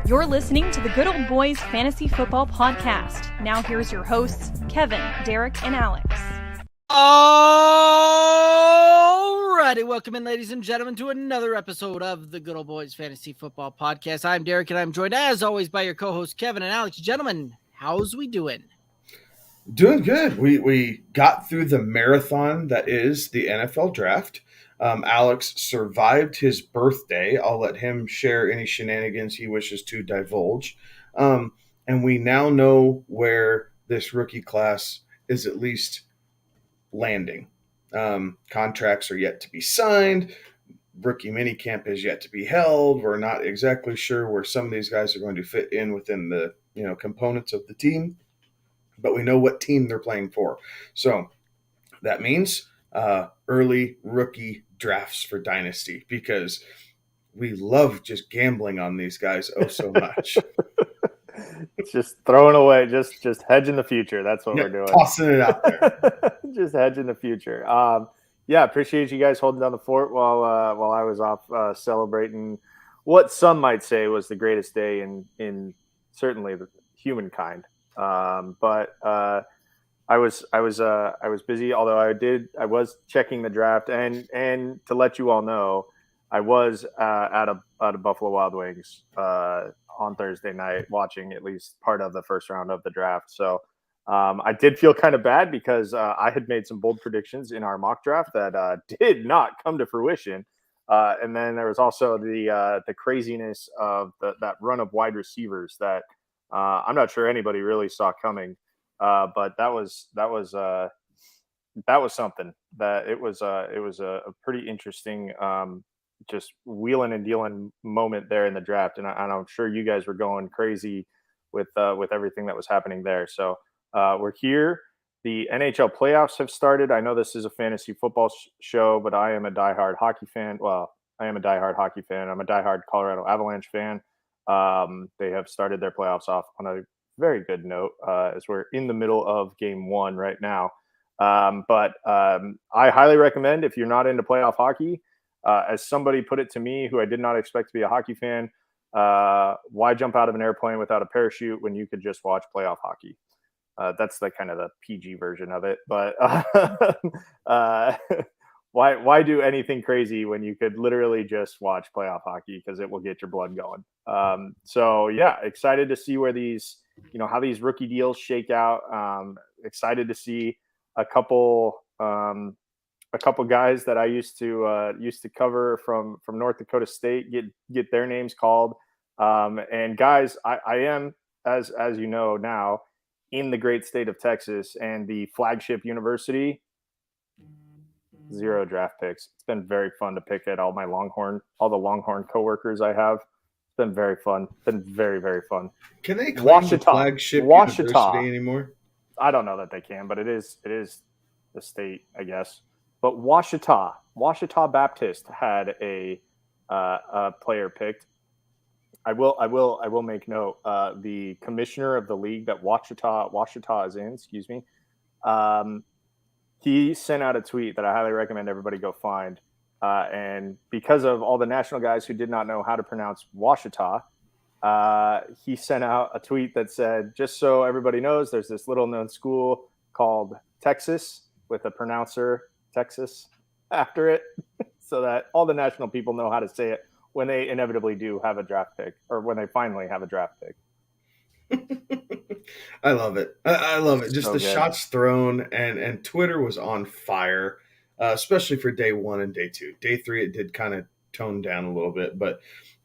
You're listening to the Good Old Boys Fantasy Football Podcast. Now here's your hosts, Kevin, Derek, and Alex. Alrighty, welcome in, ladies and gentlemen, to another episode of the Good Old Boys Fantasy Football Podcast. I'm Derek, and I'm joined, as always, by your co-hosts, Kevin and Alex. Gentlemen, how's we doing? Doing good. We got through the marathon that is the NFL draft. Alex survived his birthday. I'll let him share any shenanigans he wishes to divulge. And we now know where this rookie class is at least landing. Contracts are yet to be signed. Rookie minicamp is yet to be held. We're not exactly sure where some of these guys are going to fit in within the components of the team, but we know what team they're playing for. So that means early rookie drafts for Dynasty, because we love just gambling on these guys so much. It's just throwing away, just hedging the future. That's what we're doing. Tossing it out there. Just hedging the future. Appreciate you guys holding down the fort while I was off celebrating what some might say was the greatest day in certainly the humankind. But I was busy, although I was checking the draft, and to let you all know, I was at a Buffalo Wild Wings on Thursday night watching at least part of the first round of the draft. So I did feel kind of bad because I had made some bold predictions in our mock draft that did not come to fruition. And then there was also the craziness of that run of wide receivers that I'm not sure anybody really saw coming. But that was something that it was a pretty interesting just wheeling and dealing moment there in the draft, and I'm sure you guys were going crazy with everything that was happening there. So we're here. The NHL playoffs have started. I know this is a fantasy football show, but I am a diehard hockey fan. Well, I am a diehard hockey fan. I'm a diehard Colorado Avalanche fan. They have started their playoffs off on a very good note as we're in the middle of game one right now. But I highly recommend, if you're not into playoff hockey, as somebody put it to me who I did not expect to be a hockey fan, why jump out of an airplane without a parachute when you could just watch playoff hockey? That's the kind of the PG version of it. But why do anything crazy when you could literally just watch playoff hockey, because it will get your blood going. So yeah, excited to see where these, how these rookie deals shake out. Excited to see a couple guys that I used to cover from North Dakota State get their names called. And guys, I am, as you know now, in the great state of Texas, and the flagship university, 0 draft picks. It's been very fun to pick at all the Longhorn coworkers I have. It's been very fun. It's been very, very fun. Can they claim the flagship university anymore? I don't know that they can, but it is the state, I guess. But Washita Baptist had a player picked. I will make note. The commissioner of the league that Washita is in, he sent out a tweet that I highly recommend everybody go find. And because of all the national guys who did not know how to pronounce Washita, he sent out a tweet that said, just so everybody knows, there's this little known school called Texas with a pronouncer, Texas, after it, so that all the national people know how to say it when they inevitably do have a draft pick, or when they finally have a draft pick. I love it. I love it. Just so the good. Shots thrown, and Twitter was on fire, especially for day 1 and day 2. Day 3, it did kind of tone down a little bit, but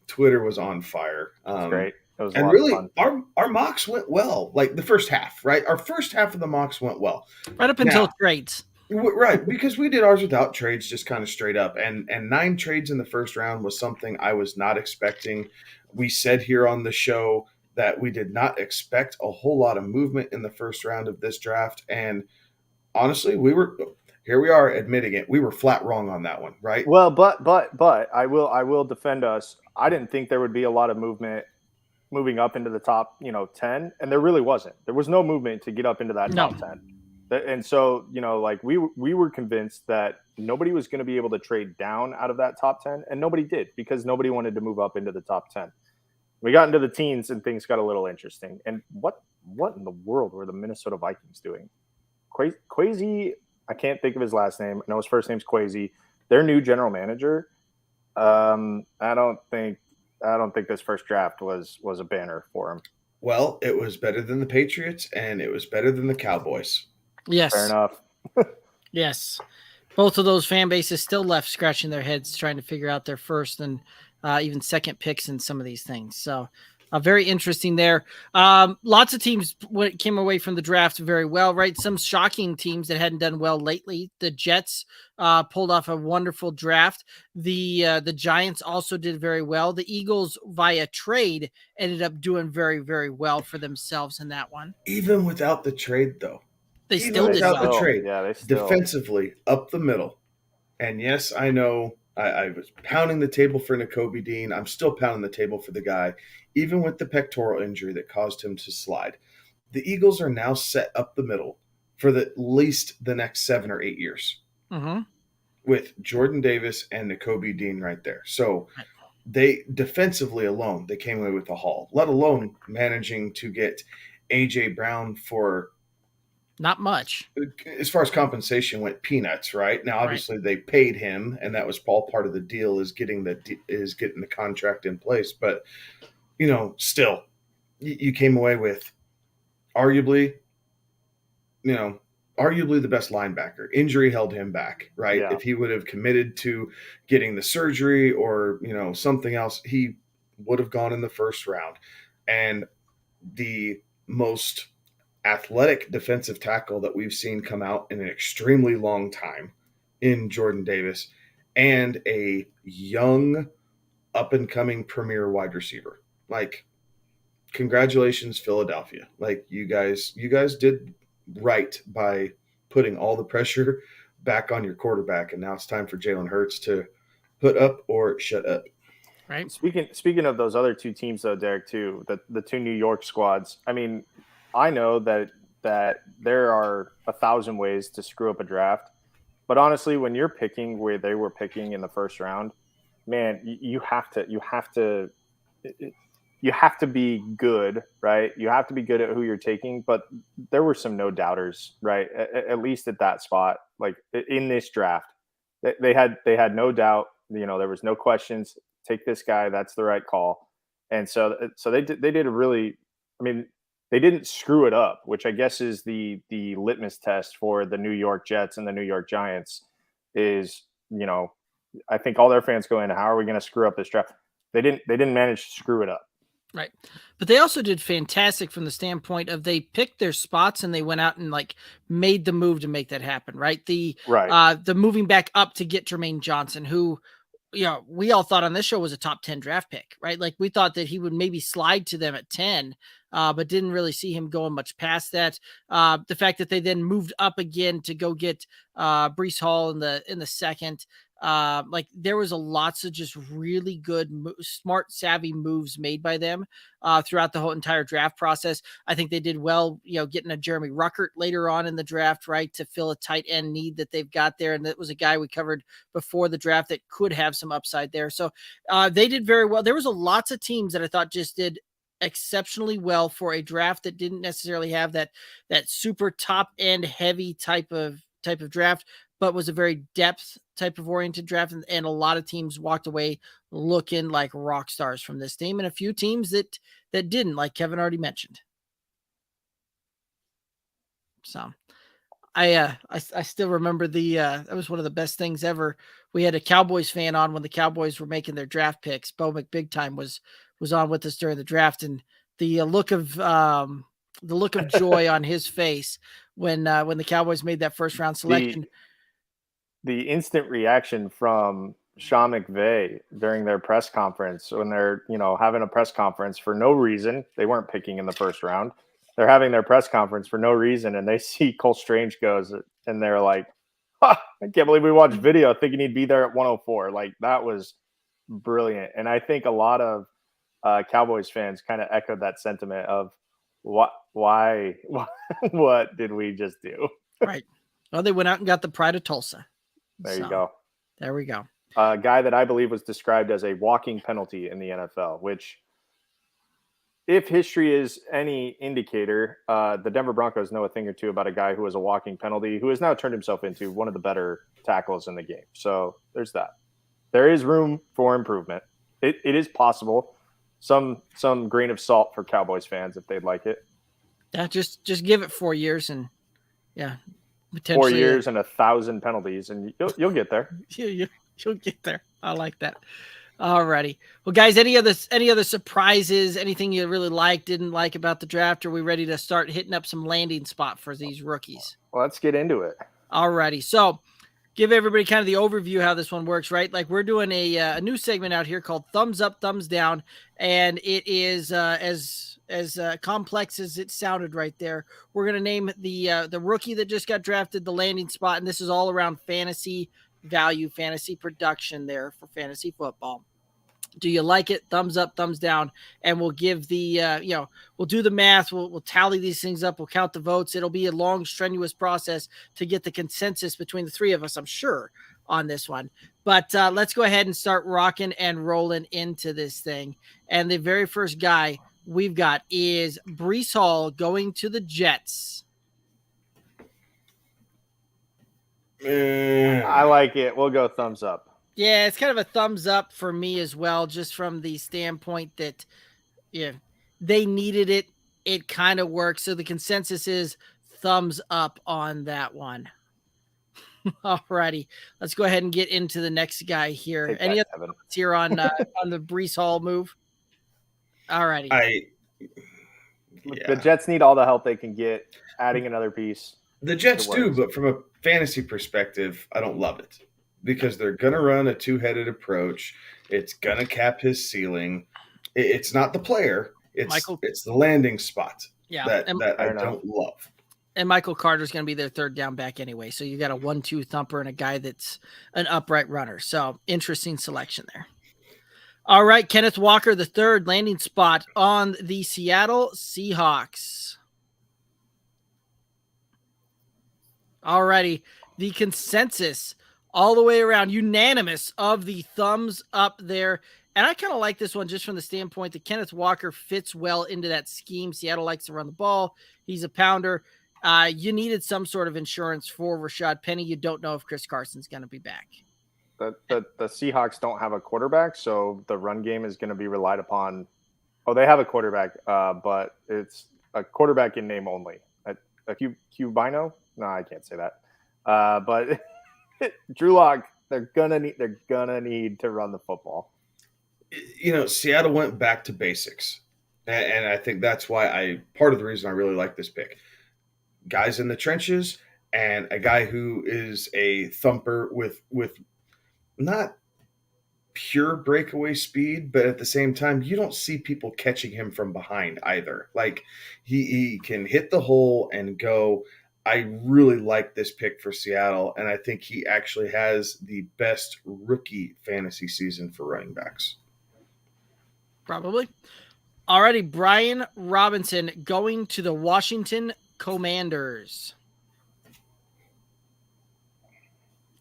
Twitter was on fire. That's great. It was and really, our mocks went well. Like the first half, right? Our first half of the mocks went well. Right up until trades. Right, because we did ours without trades, just kind of straight up. And 9 trades in the first round was something I was not expecting. We said here on the show that we did not expect a whole lot of movement in the first round of this draft. And honestly, here we are admitting it. We were flat wrong on that one, right? Well, but I will defend us. I didn't think there would be a lot of movement moving up into the top, 10, and there really wasn't. There was no movement to get up into that top 10. And so, like we were convinced that nobody was going to be able to trade down out of that top 10, and nobody did because nobody wanted to move up into the top 10. We got into the teens and things got a little interesting. And what in the world were the Minnesota Vikings doing? Kwesi, I can't think of his last name. I know his first name's Kwesi. Their new general manager. I don't think this first draft was a banner for him. Well, it was better than the Patriots, and it was better than the Cowboys. Yes. Fair enough. Yes. Both of those fan bases still left scratching their heads trying to figure out their first and even second picks in some of these things. So very interesting there. Lots of teams came away from the draft very well, right? Some shocking teams that hadn't done well lately. The Jets pulled off a wonderful draft. The Giants also did very well. The Eagles via trade ended up doing very, very well for themselves in that one. Even without the trade, though. They still did well. The trade. Yeah, they still. Defensively, up the middle. And yes, I know I was pounding the table for Nakobe Dean. I'm still pounding the table for the guy, even with the pectoral injury that caused him to slide. The Eagles are now set up the middle for at least the next 7 or 8 years with Jordan Davis and Nakobe Dean right there. So they defensively alone, they came away with a haul, let alone managing to get A.J. Brown for not much. As far as compensation went, peanuts, right? Now, obviously, they paid him, and that was all part of the deal is getting the contract in place. But, still, you came away with arguably the best linebacker. Injury held him back, right? Yeah. If he would have committed to getting the surgery or, something else, he would have gone in the first round. And the most athletic defensive tackle that we've seen come out in an extremely long time in Jordan Davis and a young up-and-coming premier wide receiver. Like, congratulations, Philadelphia. Like, you guys did right by putting all the pressure back on your quarterback, and now it's time for Jalen Hurts to put up or shut up. Right. Speaking of those other two teams, though, Derek, too, the two New York squads, I mean, I know that there are 1,000 ways to screw up a draft, but honestly, when you're picking where they were picking in the first round, man, you have to be good, right? You have to be good at who you're taking, but there were some no doubters, right? At least at that spot, like in this draft, they had no doubt. There was no questions. Take this guy. That's the right call. And so they did a really, I mean, they didn't screw it up, which I guess is the litmus test for the New York Jets and the New York Giants is, I think all their fans go in, how are we going to screw up this draft? They didn't manage to screw it up. Right. But they also did fantastic from the standpoint of they picked their spots and they went out and made the move to make that happen. Right. The moving back up to get Jermaine Johnson, who, we all thought on this show was a top 10 draft pick, right? Like we thought that he would maybe slide to them at 10, but didn't really see him going much past that. The fact that they then moved up again to go get Breece Hall in the second, there was lots of just really good, smart, savvy moves made by them throughout the whole entire draft process. I think they did well, getting a Jeremy Ruckert later on in the draft, right, to fill a tight end need that they've got there. And that was a guy we covered before the draft that could have some upside there. So they did very well. There was lots of teams that I thought just did exceptionally well for a draft that didn't necessarily have that super top end heavy type of draft, but was a very depth type of oriented draft. And a lot of teams walked away looking like rock stars from this team, and a few teams that didn't, like Kevin already mentioned. So I still remember that was one of the best things ever. We had a Cowboys fan on when the Cowboys were making their draft picks. Bo McBigtime was on with us during the draft, and the look of joy on his face when the Cowboys made that first round selection. The instant reaction from Sean McVay during their press conference when they're, having a press conference for no reason. They weren't picking in the first round. They're having their press conference for no reason, and they see Cole Strange goes, and they're like, I can't believe we watched video thinking he'd be there at 104. Like, that was brilliant. And I think a lot of Cowboys fans kind of echoed that sentiment of why what did we just do? Right. Well, they went out and got the pride of Tulsa. There you go. There we go. A guy that I believe was described as a walking penalty in the NFL, which, if history is any indicator, the Denver Broncos know a thing or two about a guy who was a walking penalty, who has now turned himself into one of the better tackles in the game. So there's that. There is room for improvement. It is possible. Some grain of salt for Cowboys fans if they'd like it. Yeah, just give it 4 years and 4 years and 1,000 penalties, and you'll get there. You'll get there. I like that. Alrighty. Well, guys, any other surprises? Anything you really didn't like about the draft? Are we ready to start hitting up some landing spot for these rookies? Well, let's get into it. Alrighty. So, give everybody kind of the overview how this one works, right? Like, we're doing a new segment out here called Thumbs Up, Thumbs Down, and it is as complex as it sounded right there. We're going to name the rookie that just got drafted, the landing spot, and this is all around fantasy value, fantasy production there for fantasy football. Do you like it? Thumbs up, thumbs down, and we'll give the we'll do the math. We'll tally these things up. We'll count the votes. It'll be a long, strenuous process to get the consensus between the three of us, I'm sure, on this one. But let's go ahead and start rocking and rolling into this thing. And the very first guy we've got is Breece Hall going to the Jets. I like it. We'll go thumbs up. Yeah, it's kind of a thumbs up for me as well, just from the standpoint that they needed it. It kind of works. So the consensus is thumbs up on that one. Alrighty, let's go ahead and get into the next guy here. Any other thoughts here on the Breece Hall move? Alrighty. The Jets need all the help they can get. Adding another piece. The Jets do, but from a fantasy perspective, I don't love it because they're going to run a two-headed approach. It's going to cap his ceiling. It's not the player. It's the landing spot that I don't love. And Michael Carter's going to be their third down back anyway. So you got a 1-2 thumper and a guy that's an upright runner. So interesting selection there. All right, Kenneth Walker, the third landing spot on the Seattle Seahawks. All righty, the consensus all the way around, unanimous of the thumbs up there. And I kind of like this one just from the standpoint that Kenneth Walker fits well into that scheme. Seattle likes to run the ball. He's a pounder. You needed some sort of insurance for Rashad Penny. You don't know if Chris Carson's going to be back. The Seahawks don't have a quarterback, so the run game is going to be relied upon. Oh, they have a quarterback, but it's a quarterback in name only. A Cubino? No, I can't say that. But Drew Lock, they're gonna need to run the football. Seattle went back to basics, and I think that's why part of the reason I really like this pick. Guys in the trenches and a guy who is a thumper with not pure breakaway speed, but at the same time, you don't see people catching him from behind either. Like he can hit the hole and go. I really like this pick for Seattle, and I think he actually has the best rookie fantasy season for running backs. Probably. Alrighty, Brian Robinson going to the Washington Commanders.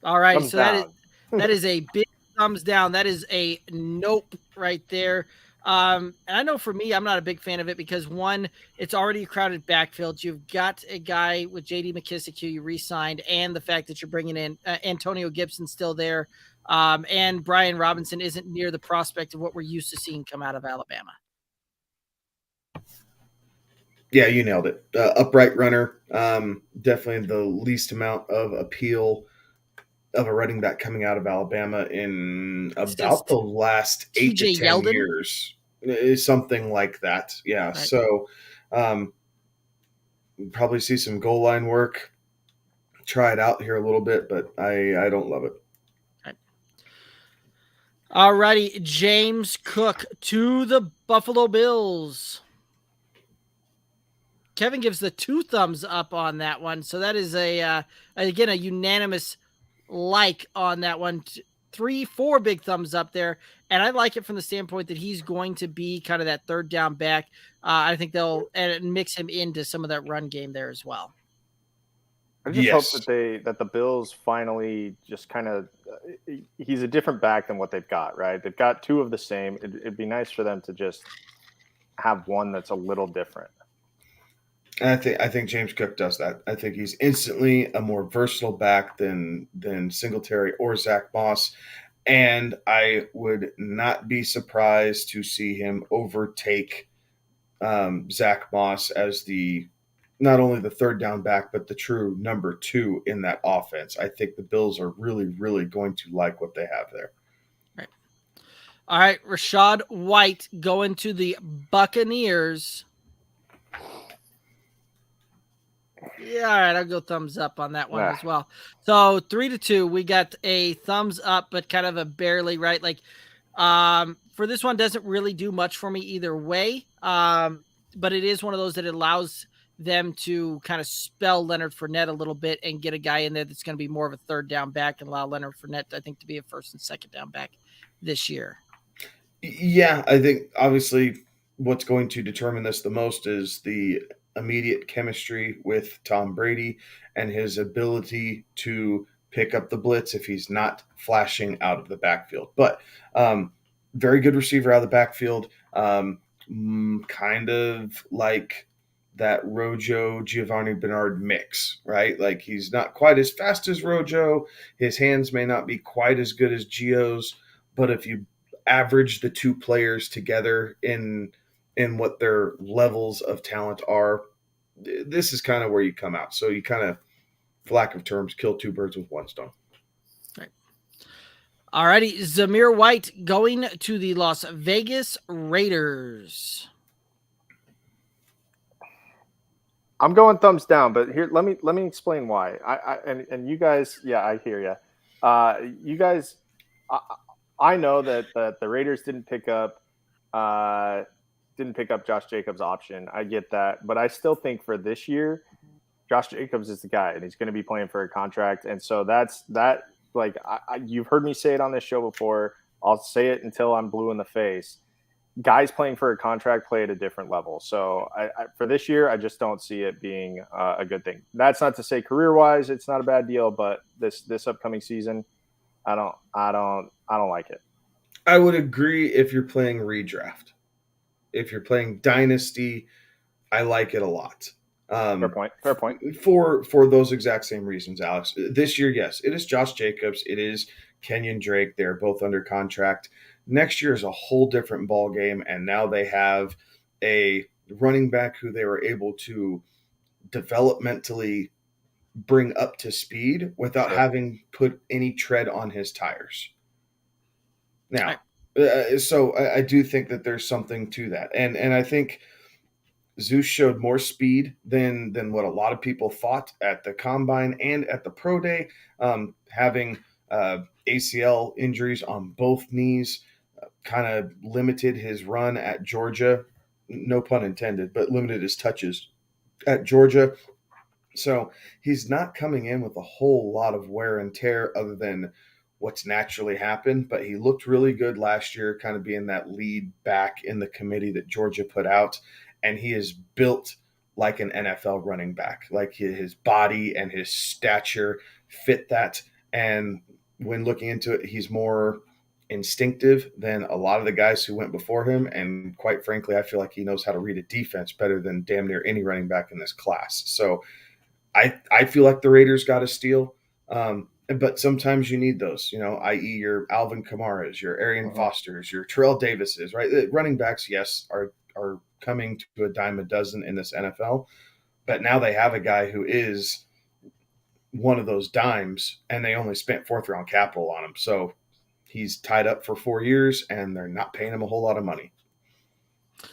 All right, so that is a big thumbs down. That is a nope right there. And I know for me, I'm not a big fan of it because, one, it's already a crowded backfield. You've got a guy with J.D. McKissick who you re-signed, and the fact that you're bringing in Antonio Gibson still there, and Brian Robinson isn't near the prospect of what we're used to seeing come out of Alabama. Yeah, you nailed it. Upright runner, definitely the least amount of appeal of a running back coming out of Alabama in about the last 8 to 10 years. Is something like that. Yeah. Right. So probably see some goal line work. Try it out here a little bit, but I don't love it. All righty. James Cook to the Buffalo Bills. Kevin gives the 2 thumbs up on that one. So that is again, a unanimous like on that one. 3-4 big thumbs up there. And I like it from the standpoint that he's going to be kind of that third down back. I think they'll mix him into some of that run game there as well. I just hope that the Bills finally just kind of he's a different back than what they've got, right? They've got two of the same. It'd be nice for them to just have one that's a little different. And I think James Cook does that. I think he's instantly a more versatile back than Singletary or Zach Moss. And I would not be surprised to see him overtake Zach Moss as not only the third down back, but the true number 2 in that offense. I think the Bills are really, really going to like what they have there. Right. All right, Rachaad White going to the Buccaneers. Yeah, all right, I'll go thumbs up on that one as well. So 3-2, we got a thumbs up, but kind of a barely, right? Like, for this one, doesn't really do much for me either way. But it is one of those that allows them to kind of spell Leonard Fournette a little bit and get a guy in there that's going to be more of a third down back and allow Leonard Fournette, I think, to be a first and second down back this year. Yeah, I think obviously what's going to determine this the most is the immediate chemistry with Tom Brady and his ability to pick up the blitz if he's not flashing out of the backfield. But very good receiver out of the backfield, kind of like that Rojo Giovanni Bernard mix, right? Like he's not quite as fast as Rojo. His hands may not be quite as good as Gio's, but if you average the two players together in what their levels of talent are, this is kind of where you come out. So you kind of, for lack of terms, kill two birds with one stone. Right. All righty. Zamir White going to the Las Vegas Raiders. I'm going thumbs down, but here, let me explain why. And you guys, yeah, I hear you. You guys, I know that the Raiders didn't pick up Josh Jacobs' option. I get that, but I still think for this year, Josh Jacobs is the guy, and he's going to be playing for a contract. And so that's that. Like you've heard me say it on this show before. I'll say it until I'm blue in the face. Guys playing for a contract play at a different level. So for this year, I just don't see it being a good thing. That's not to say career-wise it's not a bad deal, but this upcoming season, I don't like it. I would agree if you're playing redraft. If you're playing dynasty, I like it a lot. Fair point. For those exact same reasons, Alex. This year, yes, it is Josh Jacobs. It is Kenyon Drake. They're both under contract. Next year is a whole different ball game, and now they have a running back who they were able to developmentally bring up to speed without having put any tread on his tires. Now, so I do think that there's something to that, and I think Zeus showed more speed than what a lot of people thought at the combine and at the pro day, having ACL injuries on both knees. Kind of limited his run at Georgia, no pun intended, but limited his touches at Georgia. So he's not coming in with a whole lot of wear and tear other than what's naturally happened, but he looked really good last year, kind of being that lead back in the committee that Georgia put out. And he is built like an NFL running back, like his body and his stature fit that. And when looking into it, he's more instinctive than a lot of the guys who went before him. And quite frankly, I feel like he knows how to read a defense better than damn near any running back in this class. So I feel like the Raiders got a steal. But sometimes you need those, i.e. your Alvin Kamara's, your Arian Foster's, your Terrell Davis's, right? The running backs, yes, are coming to a dime a dozen in this NFL. But now they have a guy who is one of those dimes, and they only spent fourth-round capital on him. So he's tied up for 4 years, and they're not paying him a whole lot of money.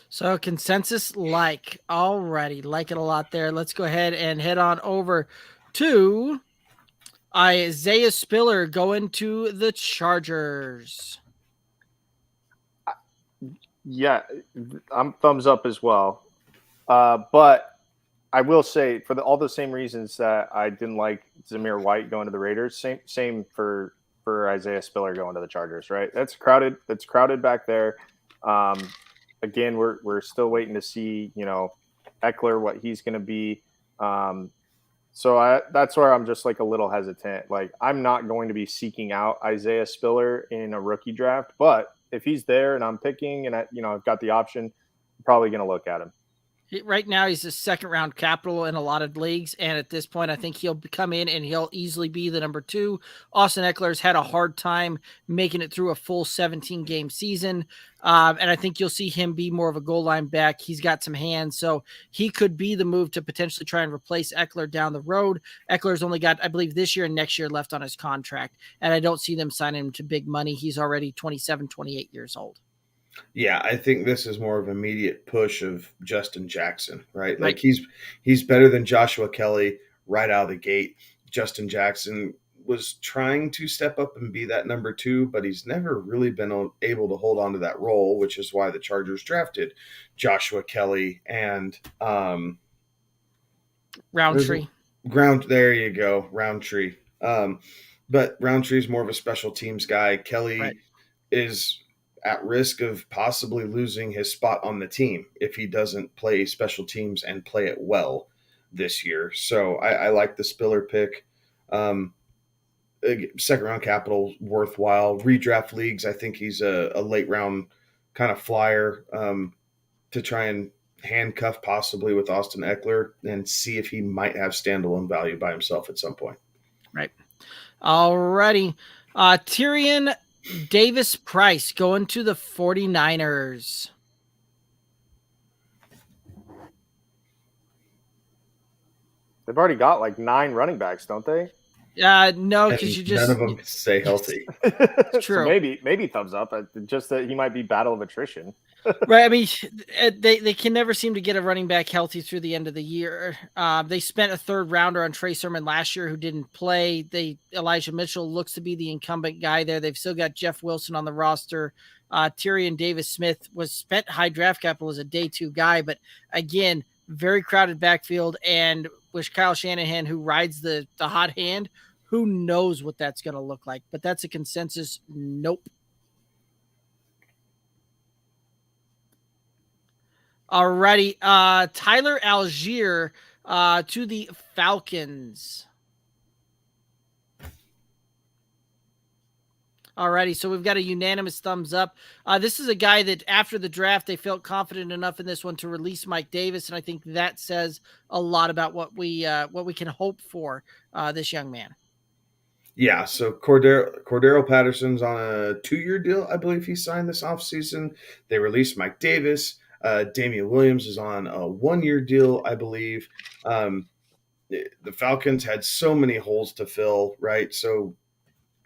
So consensus already like it a lot there. Let's go ahead and head on over to Isaiah Spiller going to the Chargers. Yeah, I'm thumbs up as well. But I will say for all the same reasons that I didn't like Zamir White going to the Raiders. Same for Isaiah Spiller going to the Chargers. Right? That's crowded. That's crowded back there. Again, we're still waiting to see Eckler, what he's going to be. So that's where I'm just like a little hesitant. Like, I'm not going to be seeking out Isaiah Spiller in a rookie draft, but if he's there and I'm picking and I've got the option, I'm probably going to look at him. Right now, he's a second-round capital in a lot of leagues, and at this point, I think he'll come in and he'll easily be the number 2. Austin Eckler's had a hard time making it through a full 17-game season, and I think you'll see him be more of a goal line back. He's got some hands, so he could be the move to potentially try and replace Eckler down the road. Eckler's only got, I believe, this year and next year left on his contract, and I don't see them signing him to big money. He's already 27, 28 years old. Yeah, I think this is more of an immediate push of Justin Jackson, right? Like he's better than Joshua Kelly right out of the gate. Justin Jackson was trying to step up and be that number 2, but he's never really been able to hold on to that role, which is why the Chargers drafted Joshua Kelly and Roundtree. There you go, Roundtree. But Roundtree's more of a special teams guy. Kelly is at risk of possibly losing his spot on the team if he doesn't play special teams and play it well this year. So I like the Spiller pick. Second round capital, worthwhile. Redraft leagues, I think he's a late round kind of flyer to try and handcuff possibly with Austin Eckler and see if he might have standalone value by himself at some point. Right. All righty. Tyrion Davis Price going to the 49ers. They've already got like 9 running backs, don't they? No, because none of them stay healthy. It's true. So maybe thumbs up. Just that he might be battle of attrition. Right. I mean, they can never seem to get a running back healthy through the end of the year. They spent a 3rd rounder on Trey Sermon last year who didn't play. Elijah Mitchell looks to be the incumbent guy there. They've still got Jeff Wilson on the roster. Tyrion Davis Smith was spent high draft capital as a day 2 guy, but again, very crowded backfield. And with Kyle Shanahan, who rides the hot hand, who knows what that's going to look like, but that's a consensus. Nope. Alrighty, Tyler Algier to the Falcons. Alrighty, so we've got a unanimous thumbs up. This is a guy that after the draft, they felt confident enough in this one to release Mike Davis, and I think that says a lot about what we can hope for this young man. Yeah, so Cordero Patterson's on a 2-year deal. I believe he signed this offseason. They released Mike Davis. Damian Williams is on a 1-year deal, I believe. The Falcons had so many holes to fill, right? So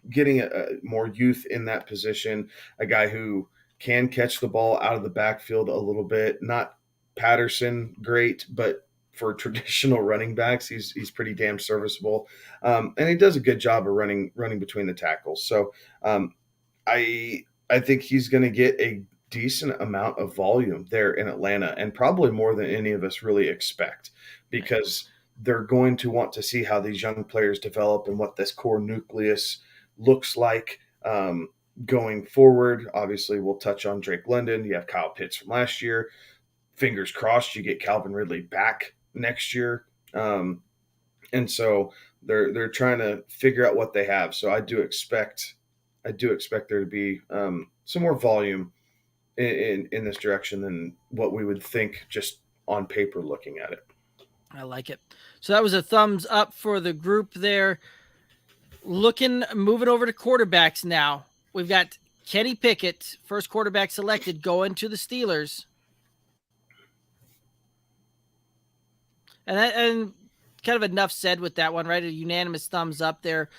getting more youth in that position, a guy who can catch the ball out of the backfield a little bit, not Patterson great, but for traditional running backs, he's pretty damn serviceable, and he does a good job of running between the tackles. So I think he's going to get a decent amount of volume there in Atlanta, and probably more than any of us really expect, because they're going to want to see how these young players develop and what this core nucleus looks like going forward. Obviously, we'll touch on Drake London. You have Kyle Pitts from last year. Fingers crossed you get Calvin Ridley back next year. And so they're trying to figure out what they have. So I do expect there to be some more volume in this direction than what we would think just on paper looking at it. I like it. So that was a thumbs up for the group there. Moving over to quarterbacks now. We've got Kenny Pickett, first quarterback selected, going to the Steelers. And kind of enough said with that one, right? A unanimous thumbs up there.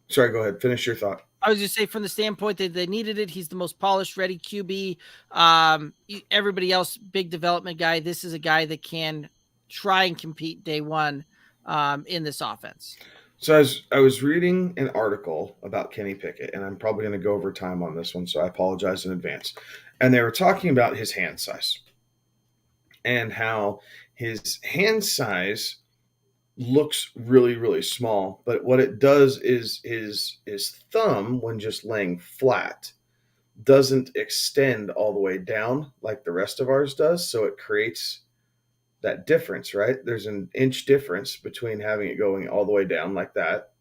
Sorry, go ahead. Finish your thought. I was just saying, from the standpoint that they needed it, he's the most polished, ready QB. Everybody else, big development guy. This is a guy that can try and compete day one in this offense. So I was reading an article about Kenny Pickett, and I'm probably going to go over time on this one, so I apologize in advance. And they were talking about his hand size. and how his hand size looks really, really small. But what it does is his thumb, when just laying flat, doesn't extend all the way down like the rest of ours does. So it creates that difference, right? There's an inch difference between having it going all the way down like that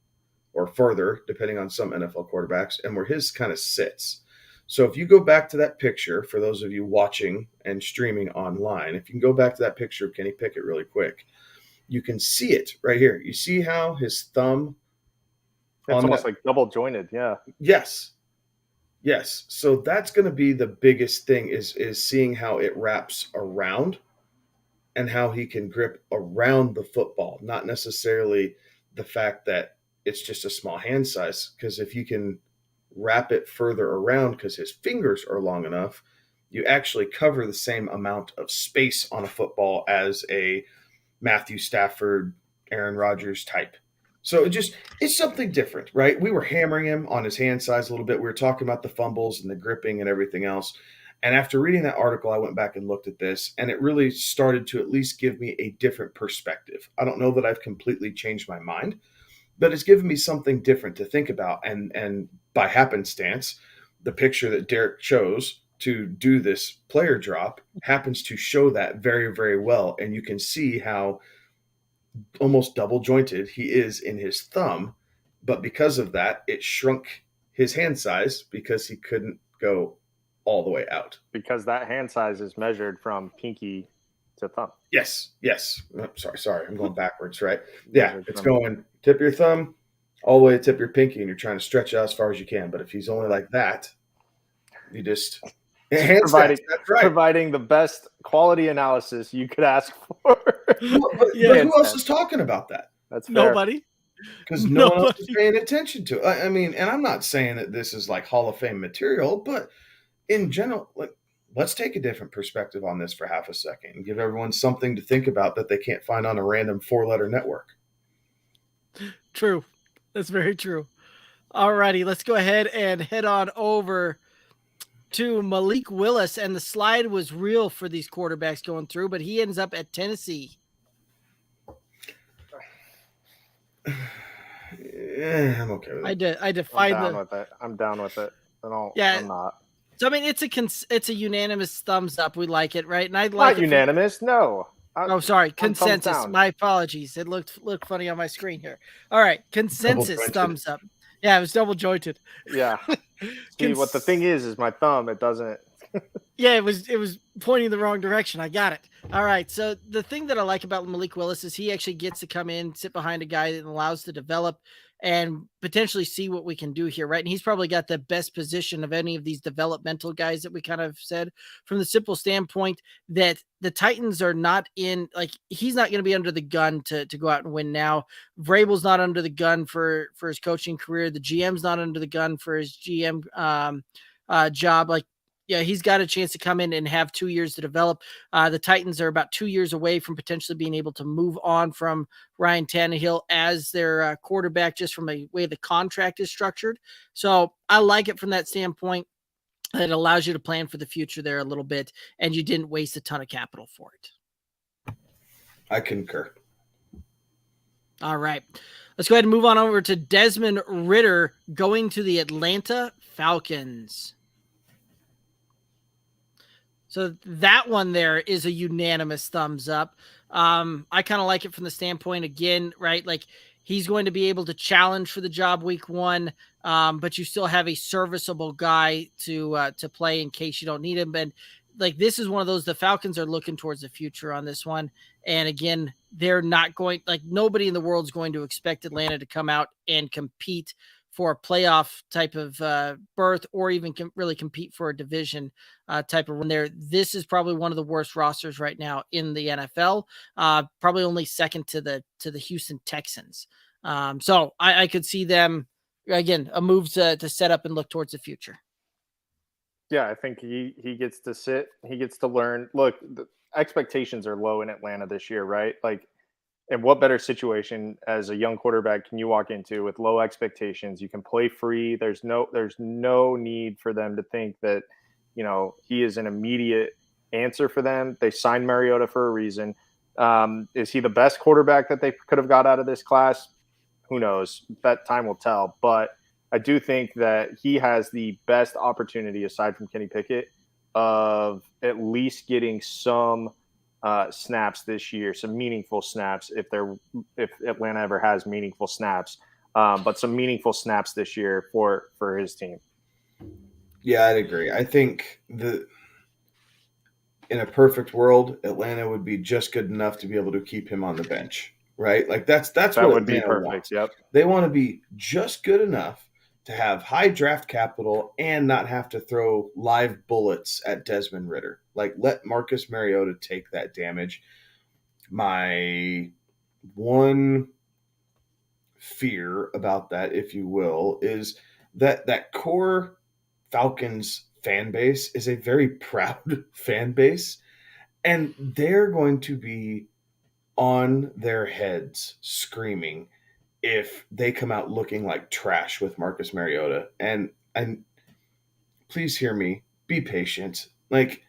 or further, depending on some NFL quarterbacks, and where his kind of sits. So if you go back to that picture, for those of you watching and streaming online, if you can go back to that picture of Kenny Pickett really quick, you can see it right here. You see how his thumb... It's almost like double jointed, yeah. Yes. So that's going to be the biggest thing is seeing how it wraps around and how he can grip around the football, not necessarily the fact that it's just a small hand size. Because if you can wrap it further around because his fingers are long enough, you actually cover the same amount of space on a football as a Matthew Stafford, Aaron Rodgers type. So it's something different, right? We were hammering him on his hand size a little bit. We were talking about the fumbles and the gripping and everything else. And after reading that article, I went back and looked at this, and it really started to at least give me a different perspective. I don't know that I've completely changed my mind, but it's given me something different to think about. And by happenstance, the picture that Derek chose to do this player drop happens to show that very, very well. And you can see how almost double jointed he is in his thumb. But because of that, it shrunk his hand size because he couldn't go all the way out. Because that hand size is measured from pinky to thumb. Yes. Sorry. I'm going backwards, right? Yeah, it's going tip your thumb all the way to tip your pinky, and you're trying to stretch it out as far as you can. But if he's only like that, you just providing the best quality analysis you could ask for. But who else is talking about that? That's fair. Nobody. Because no one else is paying attention to it. I mean, and I'm not saying that this is like Hall of Fame material, but in general, let's take a different perspective on this for half a second and give everyone something to think about that they can't find on a random 4-letter network. True. That's very true. All righty, let's go ahead and head on over to Malik Willis. And the slide was real for these quarterbacks going through, but he ends up at Tennessee. Yeah, I'm okay with it. I defied I'm down with it. I'm not. So I mean, it's a unanimous thumbs up. We like it, right? And I'd like unanimous. No. Sorry, consensus. My apologies. It looked funny on my screen here. All right, consensus thumbs up. Yeah, it was double jointed. Yeah. See, what the thing is my thumb. It doesn't. Yeah, it was pointing the wrong direction. I got it. All right. So the thing that I like about Malik Willis is he actually gets to come in, sit behind a guy that allows to develop and potentially see what we can do here, right? And he's probably got the best position of any of these developmental guys that we kind of said, from the simple standpoint that the Titans are not in, like, he's not going to be under the gun to go out and win now. Vrabel's not under the gun for his coaching career. The GM's not under the gun for his GM job. Like, yeah, he's got a chance to come in and have 2 years to develop. The Titans are about 2 years away from potentially being able to move on from Ryan Tannehill as their quarterback, just from the way the contract is structured. So I like it from that standpoint. It allows you to plan for the future there a little bit, and you didn't waste a ton of capital for it. I concur. All right. Let's go ahead and move on over to Desmond Ritter going to the Atlanta Falcons. So that one there is a unanimous thumbs up. I kind of like it from the standpoint, again, right? Like, he's going to be able to challenge for the job week 1, but you still have a serviceable guy to play in case you don't need him. And like, this is one of those, the Falcons are looking towards the future on this one. And again, they're not going, like, nobody in the world is going to expect Atlanta to come out and compete for a playoff type of berth, or even really compete for a division type of run there. This is probably one of the worst rosters right now in the NFL, probably only second to the Houston Texans. So I could see them, again, a move to set up and look towards the future. Yeah, I think he gets to sit, he gets to learn. Look, the expectations are low in Atlanta this year, right? Like, and what better situation as a young quarterback can you walk into with low expectations? You can play free. There's no need for them to think that, you know, he is an immediate answer for them. They signed Mariota for a reason. Is he the best quarterback that they could have got out of this class? Who knows? That time will tell. But I do think that he has the best opportunity, aside from Kenny Pickett, of at least getting some snaps this year, some meaningful snaps if Atlanta ever has meaningful snaps, but some meaningful snaps this year for his team. Yeah, I'd agree. I think in a perfect world, Atlanta would be just good enough to be able to keep him on the bench, right? Like that's that what would Atlanta be perfect. wants. Yep. They want to be just good enough to have high draft capital and not have to throw live bullets at Desmond Ritter. Like, let Marcus Mariota take that damage. My one fear about that, if you will, is that core Falcons fan base is a very proud fan base, and they're going to be on their heads screaming if they come out looking like trash with Marcus Mariota. And please hear me, be patient. Like,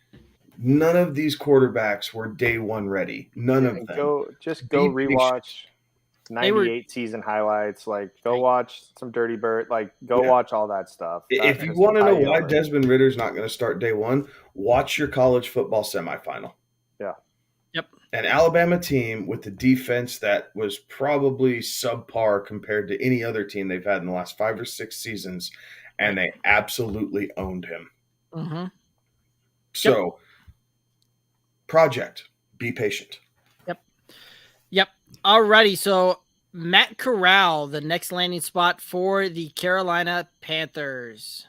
none of these quarterbacks were day one ready. None of them. Go rewatch 98 season highlights. Like, go watch some Dirty Bird. Like, go watch all that stuff. If you want to know why Desmond Ritter's not going to start day one, watch your college football semifinal. Yeah. Yep. An Alabama team with the defense that was probably subpar compared to any other team they've had in the last 5 or 6 seasons, and they absolutely owned him. Mm-hmm. So, project, be patient. Yep. Alrighty. So, Matt Corral, the next landing spot for the Carolina Panthers.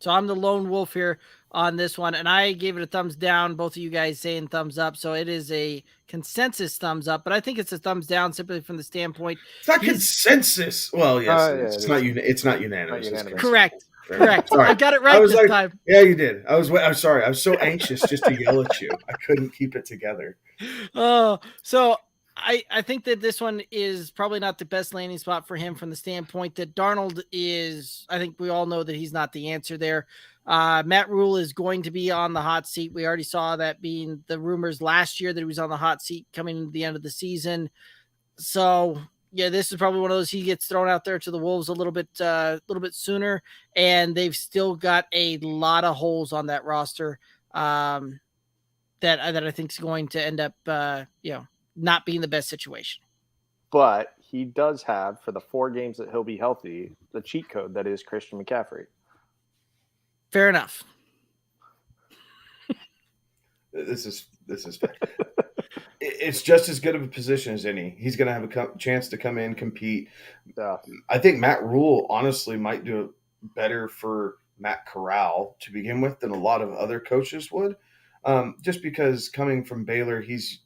So, I'm the lone wolf here on this one, and I gave it a thumbs down. Both of you guys saying thumbs up, so it is a consensus thumbs up, but I think it's a thumbs down simply from the standpoint. It's not consensus. Well, yes, it's not unanimous. Not unanimous. Correct. Sorry. I got it right this time. Yeah, you did. I'm sorry. I was so anxious just to yell at you. I couldn't keep it together. Oh, so I think that this one is probably not the best landing spot for him from the standpoint that Darnold is. I think we all know that he's not the answer there. Matt Rule is going to be on the hot seat. We already saw that being the rumors last year that he was on the hot seat coming into the end of the season. So yeah, this is probably one of those, he gets thrown out there to the Wolves a little bit sooner, and they've still got a lot of holes on that roster that I think is going to end up, not being the best situation. But he does have, for the 4 games that he'll be healthy, the cheat code that is Christian McCaffrey. Fair enough. This is fair. It's just as good of a position as any. He's going to have a chance to come in, compete. I think Matt Rule honestly might do it better for Matt Corral to begin with than a lot of other coaches would, just because coming from Baylor, he's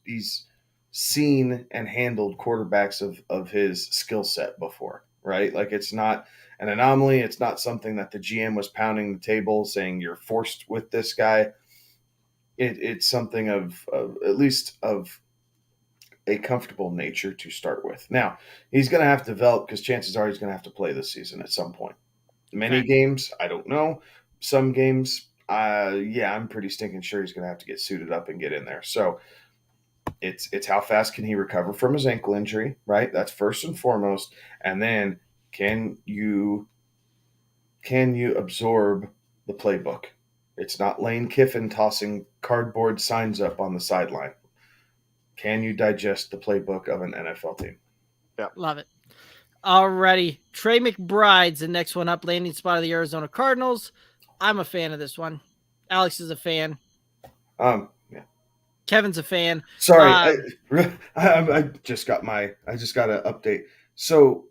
seen and handled quarterbacks of his skill set before, right? Like, it's not an anomaly. It's not something that the GM was pounding the table saying you're forced with this guy. It's something of at least of a comfortable nature to start with. Now, he's going to have to develop because chances are he's going to have to play this season at some point. Many games, I don't know. Some games, I'm pretty stinking sure he's going to have to get suited up and get in there. So it's how fast can he recover from his ankle injury, right? That's first and foremost. And then can you absorb the playbook? It's not Lane Kiffin tossing cardboard signs up on the sideline. Can you digest the playbook of an NFL team? Yeah, love it. Alrighty. Trey McBride's the next one up, landing spot of the Arizona Cardinals. I'm a fan of this one. Alex is a fan. Yeah. Kevin's a fan. Sorry, I just got an update. So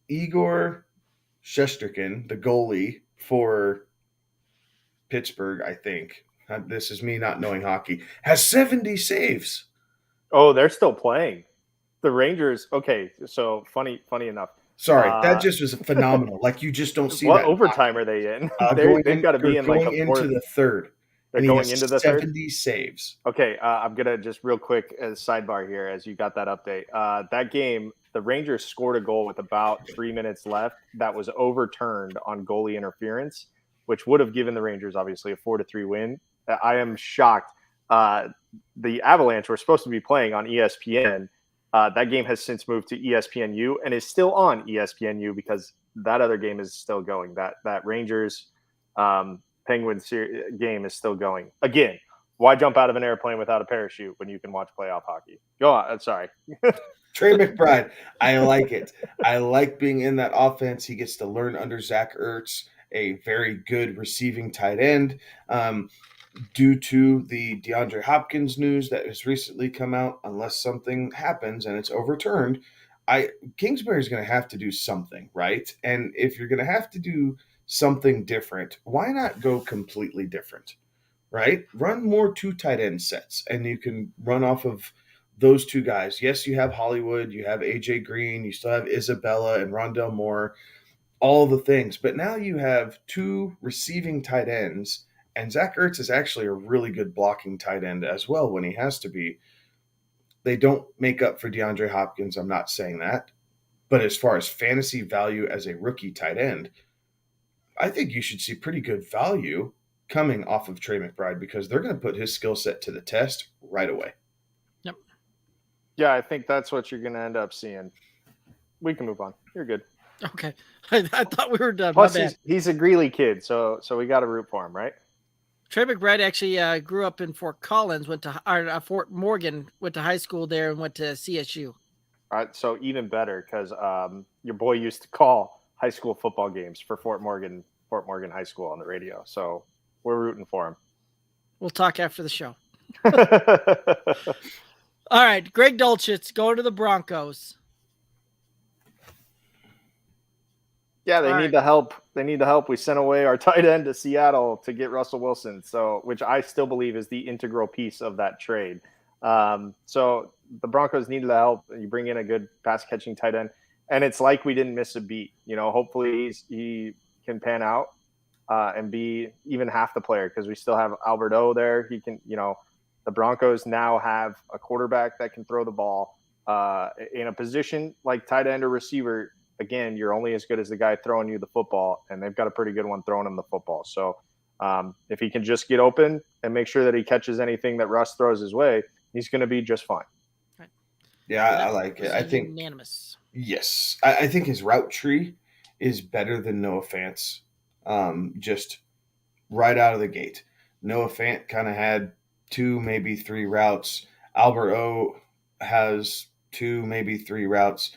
Igor Shesterkin, the goalie for Pittsburgh, I think, this is me not knowing hockey, has 70 saves. Oh, they're still playing. The Rangers. Okay, so funny enough. Sorry, that just was phenomenal. Like, you just don't see what that. What overtime are they in? They've got to be in like the fourth. Into the third. They're going into the 70 saves. Okay, I'm gonna just real quick as sidebar here, as you got that update. That game, the Rangers scored a goal with about 3 minutes left that was overturned on goalie interference. which would have given the Rangers obviously a 4-3 win. I am shocked. The Avalanche were supposed to be playing on ESPN. That game has since moved to ESPNU and is still on ESPNU because that other game is still going. That Rangers Penguins game is still going. Again, why jump out of an airplane without a parachute when you can watch playoff hockey? Go on. Sorry. Trey McBride, I like it. I like being in that offense. He gets to learn under Zach Ertz, a very good receiving tight end. Due to the DeAndre Hopkins news that has recently come out, unless something happens and it's overturned, Kingsbury's going to have to do something, right? And if you're going to have to do something different, why not go completely different, right? Run more 2 tight end sets, and you can run off of those 2 guys. Yes, you have Hollywood, you have AJ Green, you still have Isabella and Rondell Moore, all the things. But now you have 2 receiving tight ends, and Zach Ertz is actually a really good blocking tight end as well when he has to be. They don't make up for DeAndre Hopkins, I'm not saying that. But as far as fantasy value as a rookie tight end, I think you should see pretty good value coming off of Trey McBride because they're going to put his skill set to the test right away. Yep. Yeah, I think that's what you're going to end up seeing. We can move on. You're good. Okay. I thought we were done. Plus, he's a Greeley kid, so we got to root for him, right? Trey McBride actually grew up in Fort Collins, Fort Morgan, went to high school there, and went to CSU. All right, so even better because your boy used to call high school football games for Fort Morgan High School on the radio. So we're rooting for him. We'll talk after the show. All right, Greg Dulcich going to the Broncos. Yeah, they need the help. They need the help. We sent away our tight end to Seattle to get Russell Wilson, which I still believe is the integral piece of that trade. So the Broncos needed the help. You bring in a good pass-catching tight end, and it's like we didn't miss a beat. Hopefully he can pan out and be even half the player because we still have Albert O there. He can, the Broncos now have a quarterback that can throw the ball in a position like tight end or receiver. Again, you're only as good as the guy throwing you the football, and they've got a pretty good one throwing him the football. So if he can just get open and make sure that he catches anything that Russ throws his way, he's going to be just fine. Right. Yeah, I like it. I think unanimous. Yes. I think his route tree is better than Noah Fant's just right out of the gate. Noah Fant kind of had 2, maybe 3 routes. Albert O has 2, maybe 3 routes.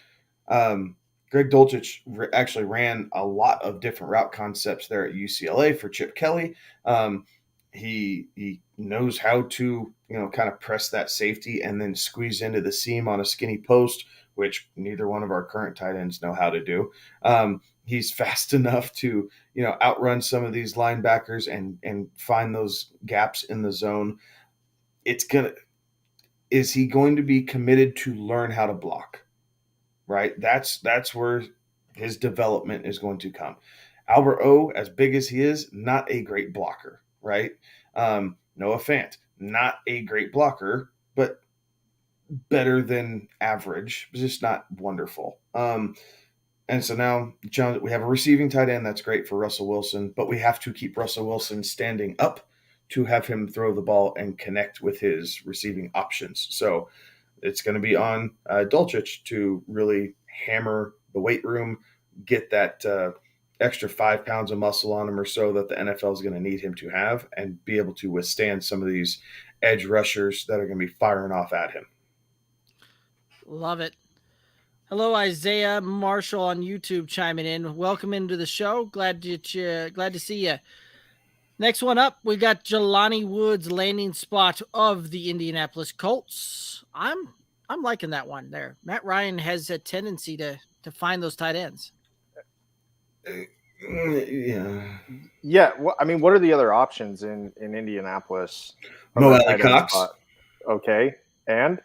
Greg Dulcich actually ran a lot of different route concepts there at UCLA for Chip Kelly. He knows how to, kind of press that safety and then squeeze into the seam on a skinny post, which neither one of our current tight ends know how to do. He's fast enough to, outrun some of these linebackers and find those gaps in the zone. Is he going to be committed to learn how to block? Right? That's where his development is going to come. Albert O, as big as he is, not a great blocker, right? Noah Fant, not a great blocker, but better than average, just not wonderful. And so now, John, we have a receiving tight end that's great for Russell Wilson, but we have to keep Russell Wilson standing up to have him throw the ball and connect with his receiving options. So it's going to be on Dulcich to really hammer the weight room, get that extra 5 pounds of muscle on him or so that the NFL is going to need him to have, and be able to withstand some of these edge rushers that are going to be firing off at him. Love it. Hello, Isaiah Marshall on YouTube chiming in. Welcome into the show. Glad to see you. Next one up, we got Jelani Woods, landing spot of the Indianapolis Colts. I'm liking that one there. Matt Ryan has a tendency to find those tight ends. Yeah. Well, I mean, what are the other options in Indianapolis? Malik Cox. Okay, and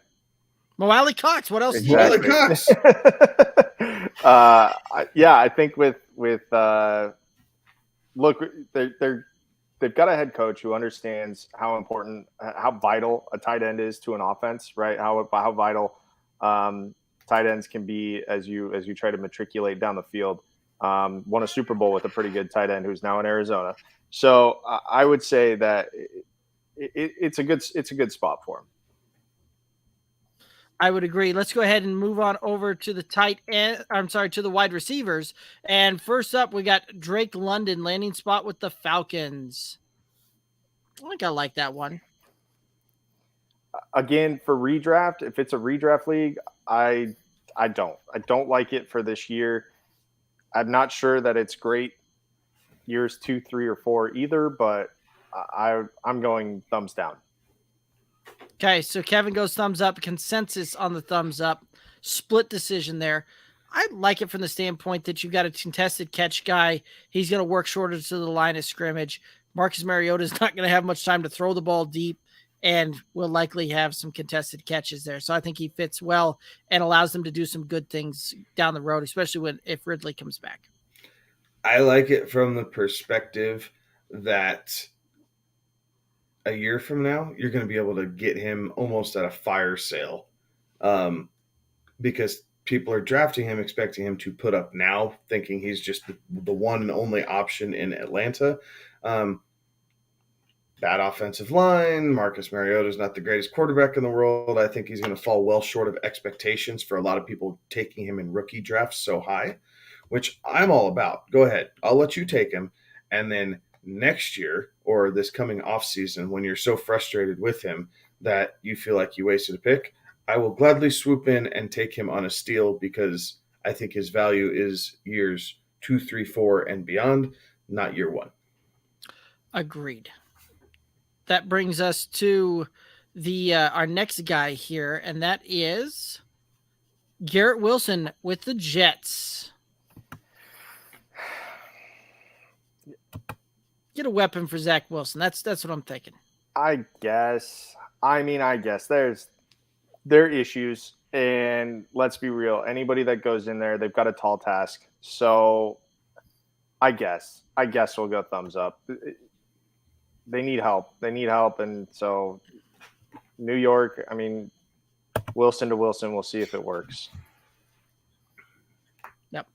Mo Alley Cox. What else? Exactly. Cox. I think with look, they've got a head coach who understands how important, how vital a tight end is to an offense, right? How vital tight ends can be as you try to matriculate down the field. won a Super Bowl with a pretty good tight end who's now in Arizona. So I would say that it's a good spot for him. I would agree. Let's go ahead and move on over to the to the wide receivers. And first up, we got Drake London, landing spot with the Falcons. I think I like that one. Again, for redraft, if it's a redraft league, I don't like it for this year. I'm not sure that it's great years 2, 3, or 4 either, but I'm going thumbs down. Okay, so Kevin goes thumbs up. Consensus on the thumbs up. Split decision there. I like it from the standpoint that you've got a contested catch guy. He's going to work shorter to the line of scrimmage. Marcus Mariota is not going to have much time to throw the ball deep and will likely have some contested catches there. So I think he fits well and allows them to do some good things down the road, especially if Ridley comes back. I like it from the perspective that a year from now, you're going to be able to get him almost at a fire sale because people are drafting him, expecting him to put up now, thinking he's just the one and only option in Atlanta. Bad offensive line. Marcus Mariota is not the greatest quarterback in the world. I think he's going to fall well short of expectations for a lot of people taking him in rookie drafts so high, which I'm all about. Go ahead. I'll let you take him. And then next year or this coming offseason, when you're so frustrated with him that you feel like you wasted a pick, I will gladly swoop in and take him on a steal because I think his value is years 2, 3, 4, and beyond, not year 1. Agreed. That brings us to the our next guy here, and that is Garrett Wilson with the Jets. Get a weapon for Zach Wilson. That's what I'm thinking. I guess. There are issues, and let's be real. Anybody that goes in there, they've got a tall task. So I guess we'll go thumbs up. They need help. And so New York, Wilson to Wilson, we'll see if it works. Yep.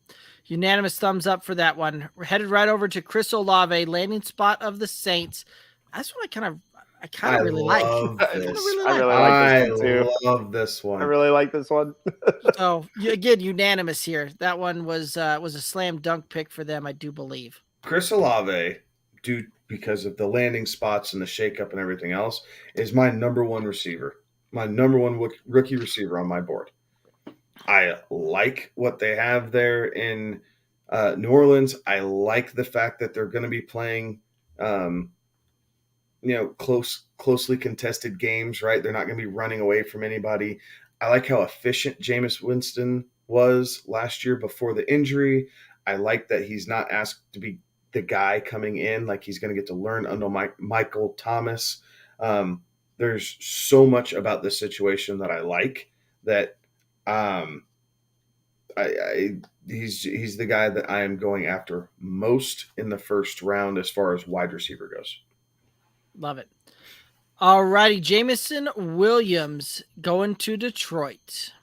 Unanimous thumbs up for that one. We're headed right over to Chris Olave, landing spot of the Saints. That's what I kind of really like. I love this one. I really like this one. So again, unanimous here. That one was a slam dunk pick for them, I do believe. Chris Olave, because of the landing spots and the shakeup and everything else, is my number one receiver, my number one rookie receiver on my board. I like what they have there in New Orleans. I like the fact that they're going to be playing, closely contested games, right? They're not going to be running away from anybody. I like how efficient Jameis Winston was last year before the injury. I like that he's not asked to be the guy coming in, like he's going to get to learn under Michael Thomas. There's so much about this situation that I like that. He's the guy that I am going after most in the first round as far as wide receiver goes. Love it. All righty, Jameson Williams going to Detroit.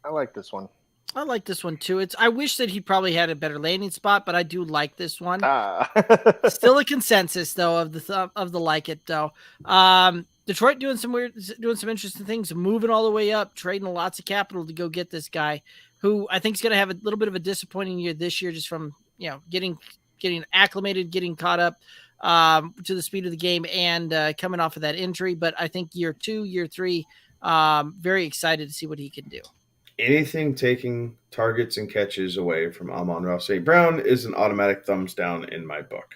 I like this one. I like this one too. I wish that he probably had a better landing spot, but I do like this one. Still a consensus though of the like it though. Detroit doing some interesting things, moving all the way up, trading lots of capital to go get this guy, who I think is going to have a little bit of a disappointing year this year, just from getting acclimated, getting caught up to the speed of the game, and coming off of that injury. But I think year 2, year 3, very excited to see what he can do. Anything taking targets and catches away from Amon-Ra St. Brown is an automatic thumbs down in my book.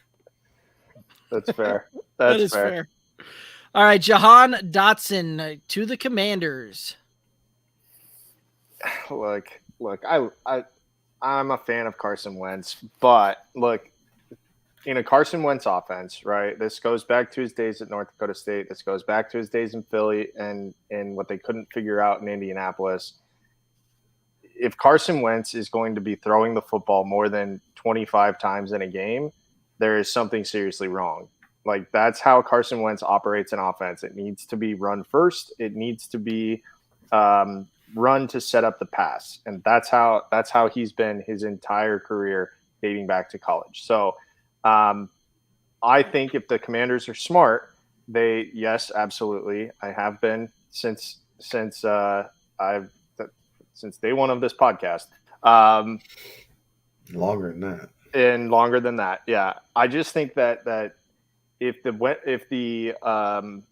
That's fair. That is fair. All right, Jahan Dotson to the Commanders. Look, I'm a fan of Carson Wentz, but look, in a Carson Wentz offense, right? This goes back to his days at North Dakota State. This goes back to his days in Philly and what they couldn't figure out in Indianapolis. If Carson Wentz is going to be throwing the football more than 25 times in a game, there is something seriously wrong. Like, that's how Carson Wentz operates an offense. It needs to be run first. It needs to be run to set up the pass, and that's how he's been his entire career dating back to college. So I think if the Commanders are smart, yes, absolutely. I have been since day one of this podcast. Longer than that. And longer than that, yeah. I just think that if the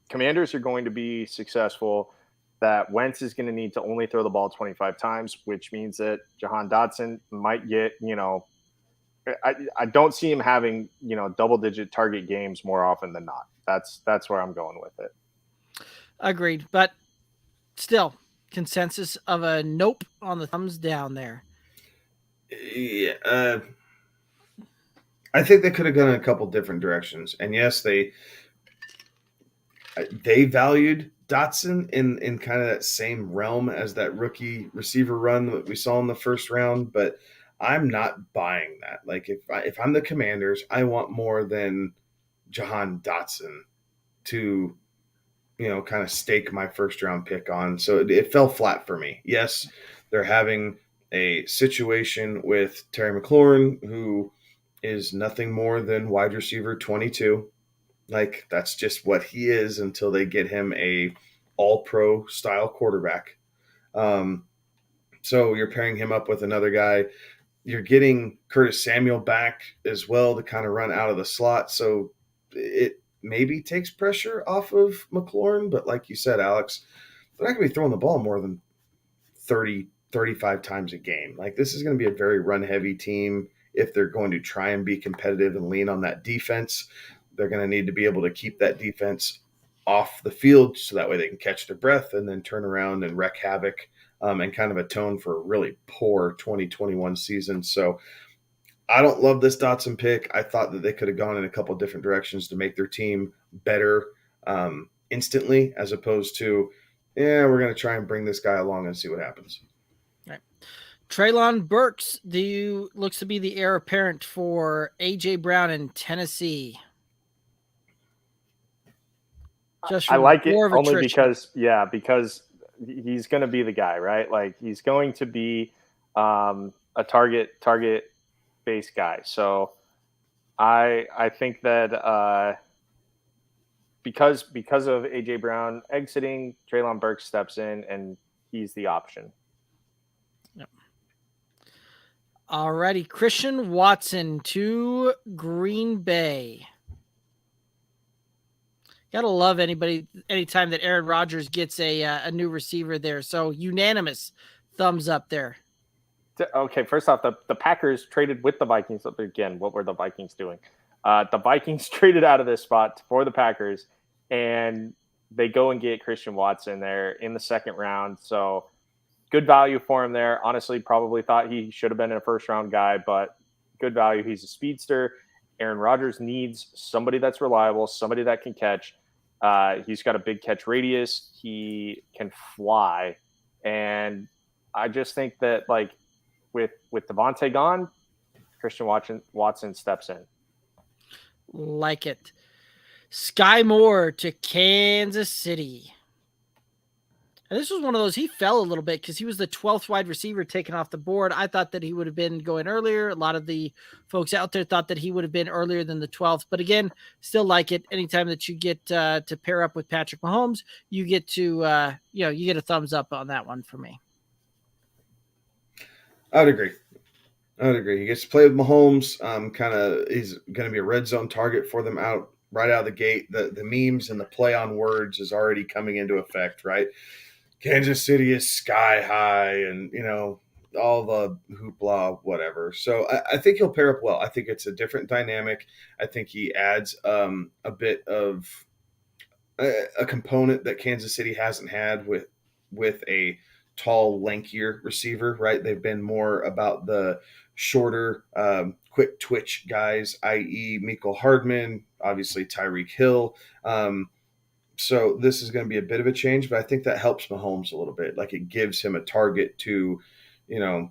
Commanders are going to be successful, that Wentz is going to need to only throw the ball 25 times, which means that Jahan Dotson might get, I don't see him having, double-digit target games more often than not. That's where I'm going with it. Agreed, but still, consensus of a nope on the thumbs down there. Yeah, I think they could have gone in a couple different directions, and yes, they valued Dotson in kind of that same realm as that rookie receiver run that we saw in the first round, but I'm not buying that. Like if I'm the Commanders, I want more than Jahan Dotson to, kind of stake my first round pick on. So it fell flat for me. Yes, they're having a situation with Terry McLaurin, who is nothing more than wide receiver 22. Like that's just what he is until they get him a all-pro style quarterback. So you're pairing him up with another guy. You're getting Curtis Samuel back as well to kind of run out of the slot. So it maybe takes pressure off of McLaurin. But like you said, Alex, they're not going to be throwing the ball more than 30, 35 times a game. Like this is going to be a very run-heavy team. If they're going to try and be competitive and lean on that defense, they're going to need to be able to keep that defense off the field so that way they can catch their breath and then turn around and wreak havoc and kind of atone for a really poor 2021 season. So I don't love this Dotson pick. I thought that they could have gone in a couple of different directions to make their team better instantly, as opposed to, we're going to try and bring this guy along and see what happens. Right. Treylon Burks looks to be the heir apparent for A.J. Brown in Tennessee. I like it only because he's going to be the guy, right? Like he's going to be a target-based guy. So I think that because of A.J. Brown exiting, Treylon Burks steps in and he's the option. Yep. All righty, Christian Watson to Green Bay. Gotta love anytime that Aaron Rodgers gets a new receiver there. So unanimous thumbs up there. Okay, first off, the Packers traded with the Vikings. Again, what were the Vikings doing? The Vikings traded out of this spot for the Packers, and they go and get Christian Watson there in the second round. So good value for him there. Honestly, probably thought he should have been a first-round guy, but good value. He's a speedster. Aaron Rodgers needs somebody that's reliable, somebody that can catch. He's got a big catch radius. He can fly. And I just think that, like, with Devontae gone, Christian Watson steps in. Like it. Sky Moore to Kansas City. And this was one of those, he fell a little bit because he was the 12th wide receiver taken off the board. I thought that he would have been going earlier. A lot of the folks out there thought that he would have been earlier than the 12th. But again, still like it. Anytime that you get to pair up with Patrick Mahomes, you get to, you get a thumbs up on that one for me. I would agree. He gets to play with Mahomes. He's going to be a red zone target for them right out of the gate. The memes and the play on words is already coming into effect, right? Kansas City is sky high and, all the hoopla, whatever. So I think he'll pair up well. I think it's a different dynamic. I think he adds a bit of a component that Kansas City hasn't had with a tall, lankier receiver, right? They've been more about the shorter, quick twitch guys, i.e. Mecole Hardman, obviously Tyreek Hill. So this is going to be a bit of a change, but I think that helps Mahomes a little bit. Like it gives him a target to, now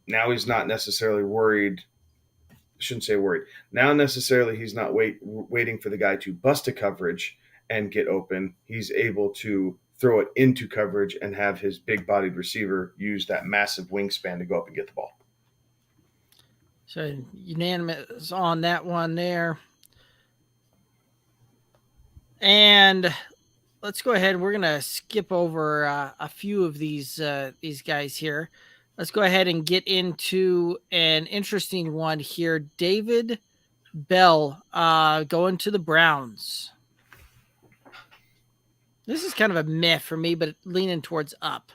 he's not necessarily worried. I shouldn't say worried. Now necessarily he's not waiting for the guy to bust a coverage and get open. He's able to throw it into coverage and have his big-bodied receiver use that massive wingspan to go up and get the ball. So unanimous on that one there. And let's go ahead. We're going to skip over a few of these guys here. Let's go ahead and get into an interesting one here. David Bell going to the Browns. This is kind of a meh for me, but leaning towards up.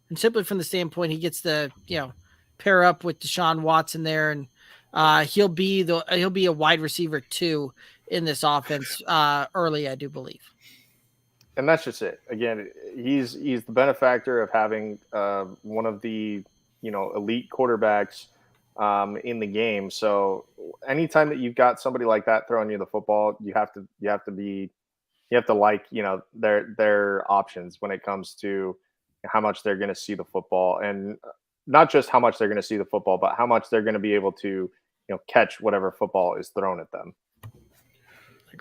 And simply from the standpoint, he gets the, pair up with Deshaun Watson there, and he'll be a wide receiver too in this offense early, I do believe. And that's just it. Again, he's the benefactor of having one of the elite quarterbacks in the game. So anytime that you've got somebody like that throwing you the football, you have to like their options when it comes to how much they're going to see the football, and not just how much they're going to see the football, but how much they're going to be able to catch whatever football is thrown at them.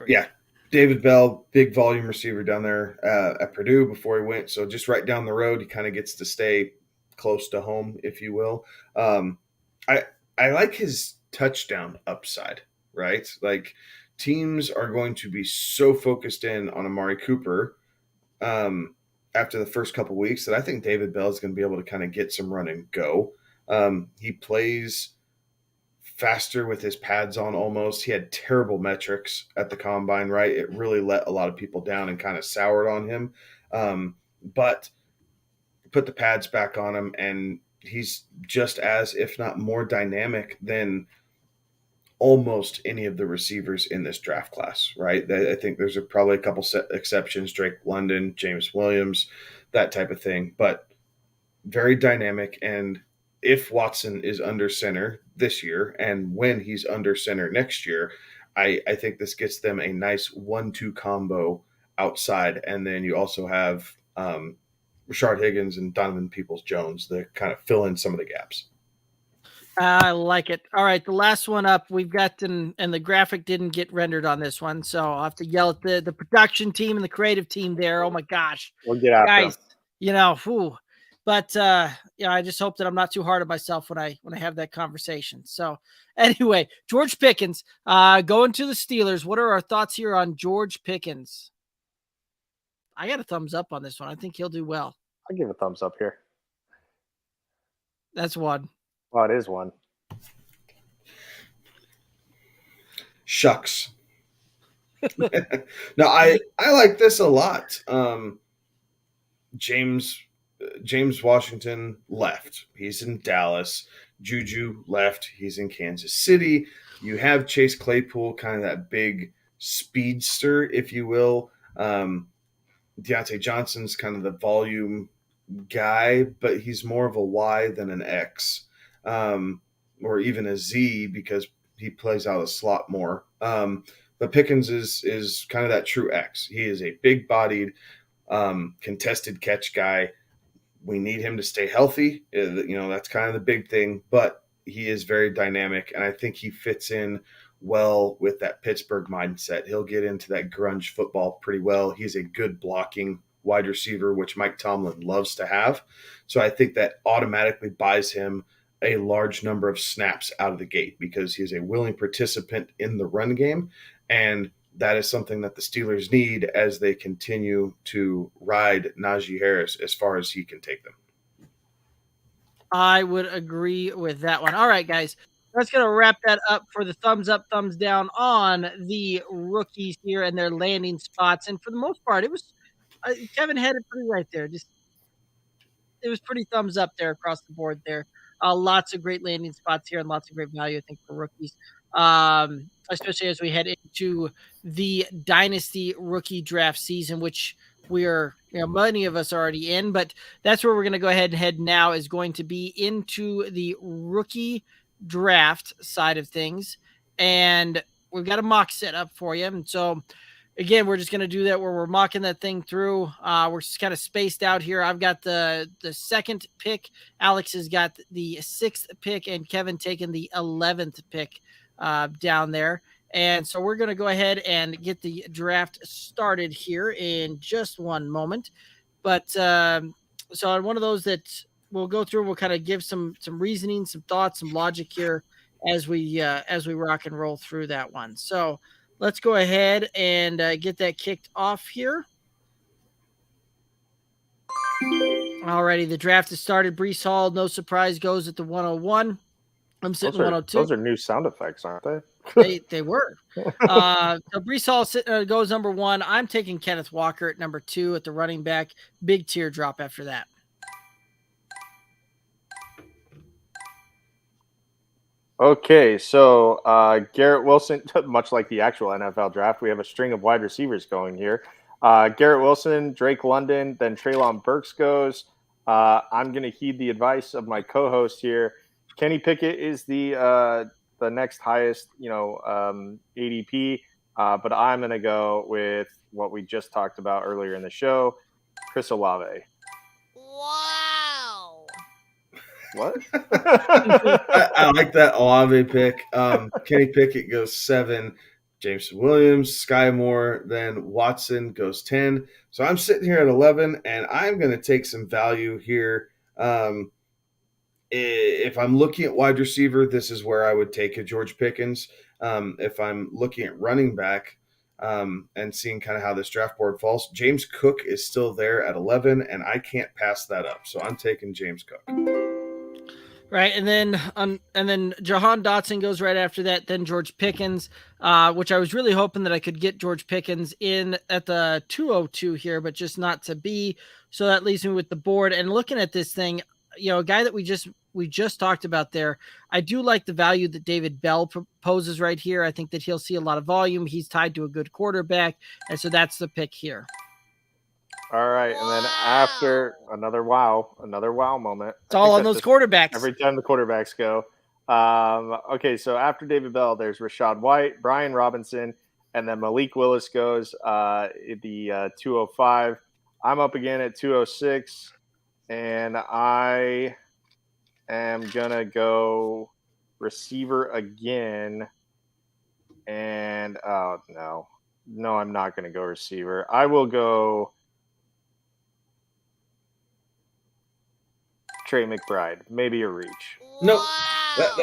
Yeah. David Bell, big volume receiver down there at Purdue before he went. So just right down the road, he kind of gets to stay close to home, if you will. I like his touchdown upside, right? Like, teams are going to be so focused in on Amari Cooper after the first couple weeks that I think David Bell is going to be able to kind of get some run and go. He plays faster with his pads on almost. He had terrible metrics at the combine, right? It really let a lot of people down and kind of soured on him. But put the pads back on him, and he's just as, if not more dynamic than almost any of the receivers in this draft class, right? I think there's probably a couple exceptions, Drake London, Jameson Williams, that type of thing, but very dynamic. And if Watson is under center this year and when he's under center next year, I think this gets them a nice 1-2 combo outside. And then you also have Rashard Higgins and Donovan Peoples-Jones that kind of fill in some of the gaps. I like it. All right, the last one up we've got, and the graphic didn't get rendered on this one, so I'll have to yell at the production team and the creative team there. Oh my gosh, we'll get after guys, But I just hope that I'm not too hard on myself when I have that conversation. So anyway, George Pickens going to the Steelers. What are our thoughts here on George Pickens? I got a thumbs up on this one. I think he'll do well. I'll give a thumbs up here. That's one. Oh, it is one. Shucks. No, I like this a lot. James Washington left. He's in Dallas. Juju left. He's in Kansas City. You have Chase Claypool, kind of that big speedster, if you will. Deontay Johnson's kind of the volume guy, but he's more of a Y than an X. Or even a Z because he plays out of the slot more. But Pickens is kind of that true X. He is a big-bodied, contested catch guy. We need him to stay healthy. That's kind of the big thing. But he is very dynamic, and I think he fits in well with that Pittsburgh mindset. He'll get into that grunge football pretty well. He's a good blocking wide receiver, which Mike Tomlin loves to have. So I think that automatically buys him a large number of snaps out of the gate because he is a willing participant in the run game. And that is something that the Steelers need as they continue to ride Najee Harris as far as he can take them. I would agree with that one. All right, guys, that's going to wrap that up for the thumbs up, thumbs down on the rookies here and their landing spots. And for the most part, it was Kevin had it pretty right there. It was pretty thumbs up there across the board there. Lots of great landing spots here and lots of great value, I think, for rookies, especially as we head into the dynasty rookie draft season, which we are, many of us are already in, but that's where we're going to go ahead and head now is going to be into the rookie draft side of things. And we've got a mock set up for you. And so, again, we're just going to do that where we're mocking that thing through. We're just kind of spaced out here. I've got the second pick. Alex has got the 6th pick, and Kevin taking the 11th pick down there. And so we're going to go ahead and get the draft started here in just one moment. But so on one of those that we'll go through, we'll kind of give some reasoning, some thoughts, some logic here as we rock and roll through that one. So let's go ahead and get that kicked off here. Alrighty, the draft has started. Breece Hall, no surprise, goes at the 101. I'm sitting 102. Those are new sound effects, aren't they? They were. So Breece Hall goes number 1. I'm taking Kenneth Walker at number 2 at the running back. Big teardrop after that. Okay, so Garrett Wilson, much like the actual NFL draft, we have a string of wide receivers going here. Garrett Wilson, Drake London, then Treylon Burks goes. I'm going to heed the advice of my co-host here. Kenny Pickett is the next highest, ADP, but I'm going to go with what we just talked about earlier in the show, Chris Olave. Wow. What? I like that Olave pick. Kenny Pickett goes 7. Jameson Williams, Sky Moore, then Watson goes 10. So I'm sitting here at 11, and I'm going to take some value here. If I'm looking at wide receiver, this is where I would take a George Pickens. If I'm looking at running back and seeing kind of how this draft board falls, James Cook is still there at 11, and I can't pass that up. So I'm taking James Cook. Right, and then Jahan Dotson goes right after that. Then George Pickens, which I was really hoping that I could get George Pickens in at the 202 here, but just not to be. So that leaves me with the board. And looking at this thing, a guy that we just talked about there, I do like the value that David Bell proposes right here. I think that he'll see a lot of volume. He's tied to a good quarterback, and so that's the pick here. All right, and then after another wow moment. It's all on those quarterbacks. Every time the quarterbacks go. Okay, so after David Bell, there's Rachaad White, Brian Robinson, and then Malik Willis goes at the 205. I'm up again at 206, and I am going to go receiver again. And, no, I'm not going to go receiver. I will go Trey McBride, maybe a reach. No,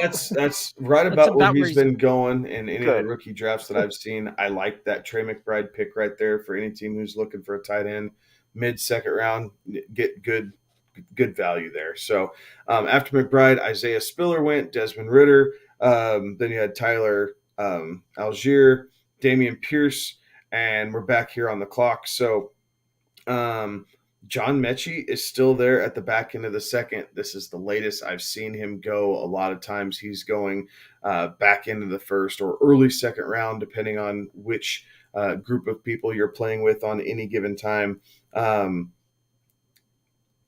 that's right about where he's been going in any of the rookie drafts that I've seen. I like that Trey McBride pick right there for any team who's looking for a tight end mid-second round. Get good value there. So after McBride, Isaiah Spiller went, Desmond Ritter. Then you had Tyler Algier, Dameon Pierce, and we're back here on the clock. So John Mechie is still there at the back end of the second. This is the latest I've seen him go. A lot of times he's going back into the first or early second round, depending on which group of people you're playing with on any given time.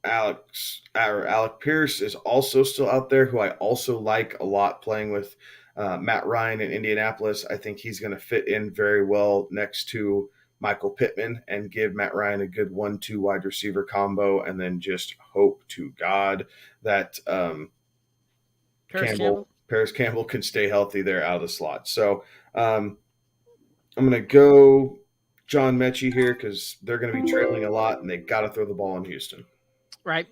Alec Pierce is also still out there, who I also like a lot playing with Matt Ryan in Indianapolis. I think he's going to fit in very well next to Michael Pittman and give Matt Ryan a good 1-2 wide receiver combo, and then just hope to God that Paris Campbell can stay healthy there out of the slot. So I'm going to go John Mechie here because they're going to be trailing a lot, and they got to throw the ball in Houston. Right.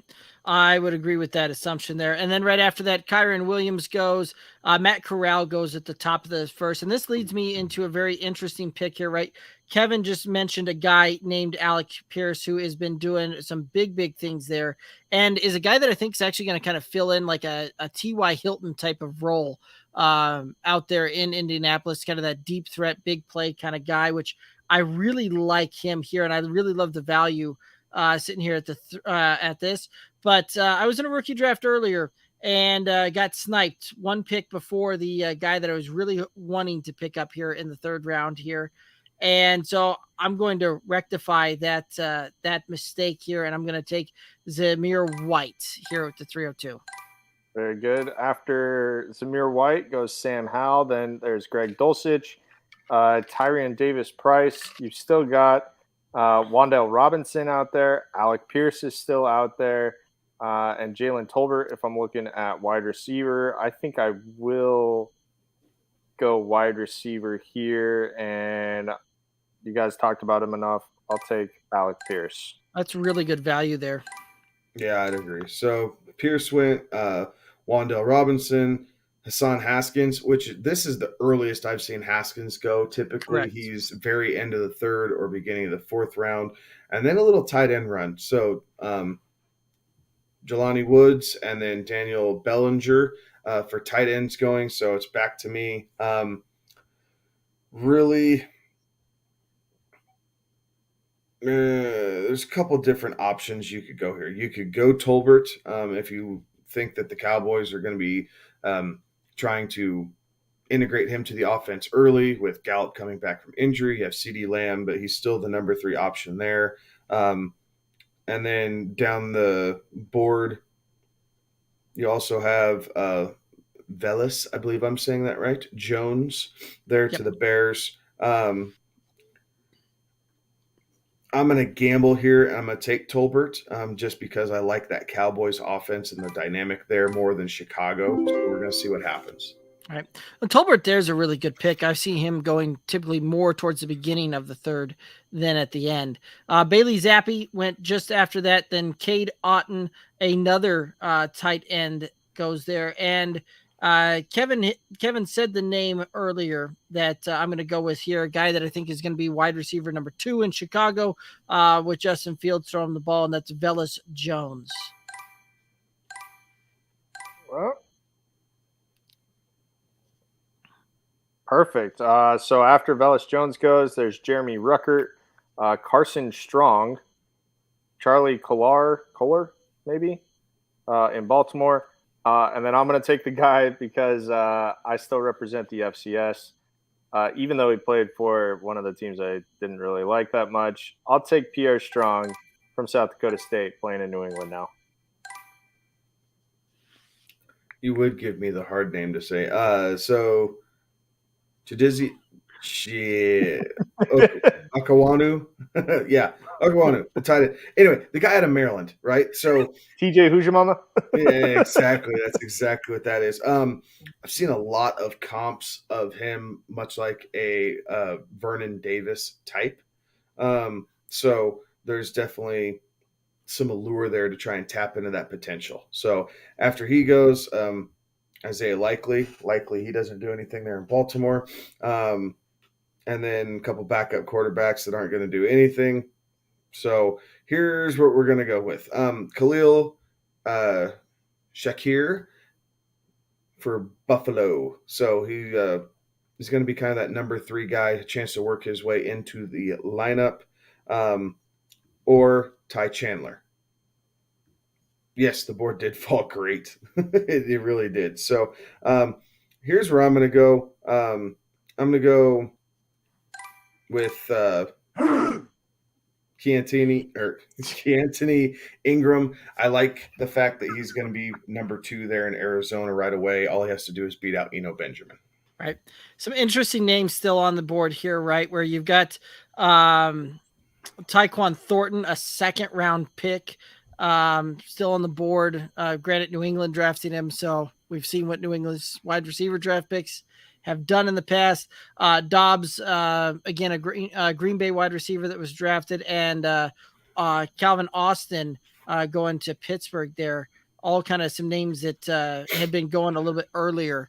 I would agree with that assumption there. And then right after that, Kyren Williams goes. Matt Corral goes at the top of the first. And this leads me into a very interesting pick here, right? Kevin just mentioned a guy named Alec Pierce who has been doing some big things there and is a guy that I think is actually going to kind of fill in like a T.Y. Hilton type of role out there in Indianapolis, kind of that deep threat, big play kind of guy, which I really like him here. And I really love the value sitting here at this. But I was in a rookie draft earlier and got sniped one pick before the guy that I was really wanting to pick up here in the third round here. And so I'm going to rectify that mistake here, and I'm going to take Zamir White here with the 302. Very good. After Zamir White goes Sam Howell. Then there's Greg Dulcich, Tyrion Davis-Price. You've still got Wan'Dale Robinson out there. Alec Pierce is still out there. And Jalen Tolbert, if I'm looking at wide receiver, I think I will go wide receiver here. And you guys talked about him enough. I'll take Alec Pierce. That's really good value there. Yeah, I'd agree. So Pierce went, Wandale Robinson, Hassan Haskins, which this is the earliest I've seen Haskins go. Typically, Correct. he's very end of the third or beginning of the fourth round, and then a little tight end run. So Jelani Woods and then Daniel Bellinger for tight ends going. So it's back to me. Really, there's a couple different options you could go here. You could go Tolbert if you think that the Cowboys are going to be trying to integrate him to the offense early with Gallup coming back from injury. You have CeeDee Lamb, but he's still the number 3 option there. And then down the board, you also have Velus, I believe I'm saying that right, Jones there to the Bears. I'm going to gamble here. I'm going to take Tolbert just because I like that Cowboys offense and the dynamic there more than Chicago. So we're going to see what happens. All right. Well, Tolbert there's a really good pick. I've seen him going typically more towards the beginning of the third than at the end. Bailey Zappi went just after that. Then Cade Otton, another tight end, goes there. And Kevin said the name earlier that I'm going to go with here, a guy that I think is going to be wide receiver number 2 in Chicago with Justin Fields throwing the ball, and that's Velus Jones. Well, perfect. So after Velus Jones goes, there's Jeremy Ruckert, Carson Strong, Charlie Kolar maybe, in Baltimore. And then I'm going to take the guy because I still represent the FCS. Even though he played for one of the teams I didn't really like that much, I'll take Pierre Strong from South Dakota State playing in New England now. You would give me the hard name to say. So Chidizi, shit. Okay. Akawanu. Yeah, Akawanu, the tight end. Anyway, the guy out of Maryland, right? So TJ, who's your mama? Yeah, exactly. That's exactly what that is. I've seen a lot of comps of him, much like a Vernon Davis type. So there's definitely some allure there to try and tap into that potential. So after he goes, Isaiah Likely he doesn't do anything there in Baltimore. And then a couple backup quarterbacks that aren't going to do anything. So here's what we're going to go with. Khalil Shakir for Buffalo. So he's going to be kind of that number 3 guy, a chance to work his way into the lineup. Or Ty Chandler. Yes, the board did fall great. It really did. So here's where I'm going to go. I'm going to go with Keantini Ingram. I like the fact that he's going to be number 2 there in Arizona right away. All he has to do is beat out Eno Benjamin. Right. Some interesting names still on the board here, right? Where you've got Taekwon Thornton, a 2nd-round pick, still on the board. Granted, New England drafted him, so we've seen what New England's wide receiver draft picks have done in the past. Dobbs, again, a Green Bay wide receiver that was drafted, and Calvin Austin going to Pittsburgh there. All kind of some names that had been going a little bit earlier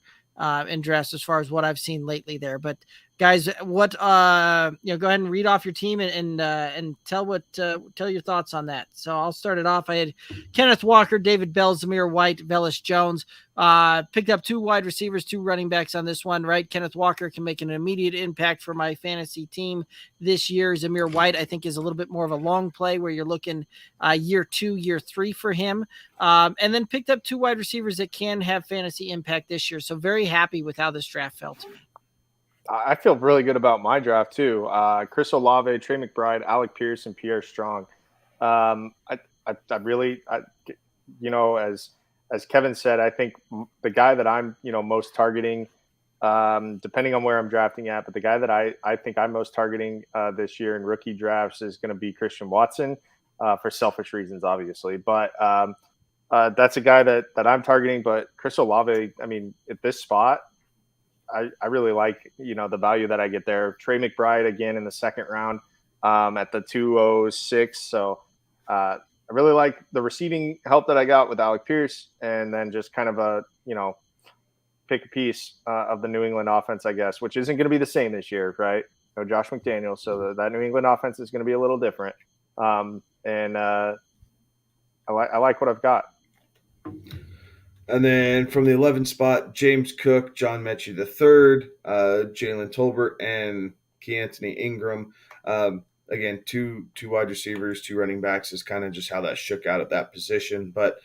in drafts as far as what I've seen lately there. But guys, what go ahead and read off your team and tell your thoughts on that. So I'll start it off. I had Kenneth Walker, David Bell, Zamir White, Velus Jones. Picked up 2 wide receivers, 2 running backs on this one, right? Kenneth Walker can make an immediate impact for my fantasy team this year. Zamir White, I think, is a little bit more of a long play where you're looking year 2, year 3 for him. And then picked up 2 wide receivers that can have fantasy impact this year. So very happy with how this draft felt to me. I feel really good about my draft too. Chris Olave, Trey McBride, Alec Pierce, and Pierre Strong. I really, as Kevin said, I think the guy that I'm, most targeting, depending on where I'm drafting at, but the guy that I think I'm most targeting this year in rookie drafts is going to be Christian Watson for selfish reasons, obviously. But that's a guy that I'm targeting. But Chris Olave, I mean, at this spot, I really like, the value that I get there. Trey McBride again in the 2nd round at the 206. So I really like the receiving help that I got with Alec Pierce, and then just kind of a, pick a piece of the New England offense, I guess, which isn't going to be the same this year, right? No Josh McDaniels, so that New England offense is going to be a little different. And I like what I've got. And then from the 11th spot, James Cook, John Mechie III, Jalen Tolbert, and Keanthony Ingram. Again, two wide receivers, 2 running backs is kind of just how that shook out at that position. But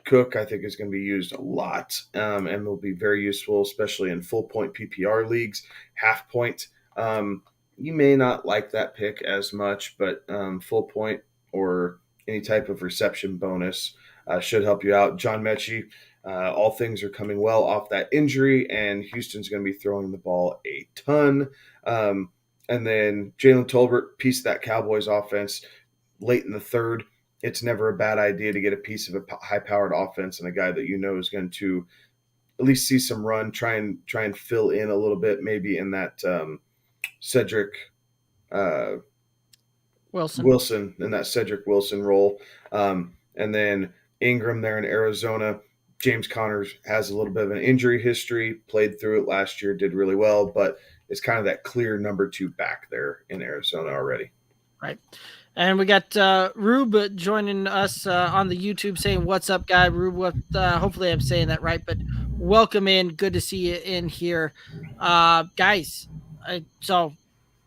Cook, I think, is going to be used a lot and will be very useful, especially in full point PPR leagues, half point. You may not like that pick as much, but full point or any type of reception bonus should help you out. John Mechie, all things are coming well off that injury, and Houston's going to be throwing the ball a ton. And then Jalen Tolbert, piece of that Cowboys offense late in the third. It's never a bad idea to get a piece of a high-powered offense and a guy that you know is going to at least see some run, try and fill in a little bit, maybe in that Cedric Wilson in that Cedric Wilson role. And then Ingram there in Arizona. James Conner has a little bit of an injury history, played through it last year, did really well, but it's kind of that clear number 2 back there in Arizona already. Right. And we got Rube joining us on the YouTube saying, "What's up, guy?" Rube, hopefully I'm saying that right, but welcome in. Good to see you in here. Guys, so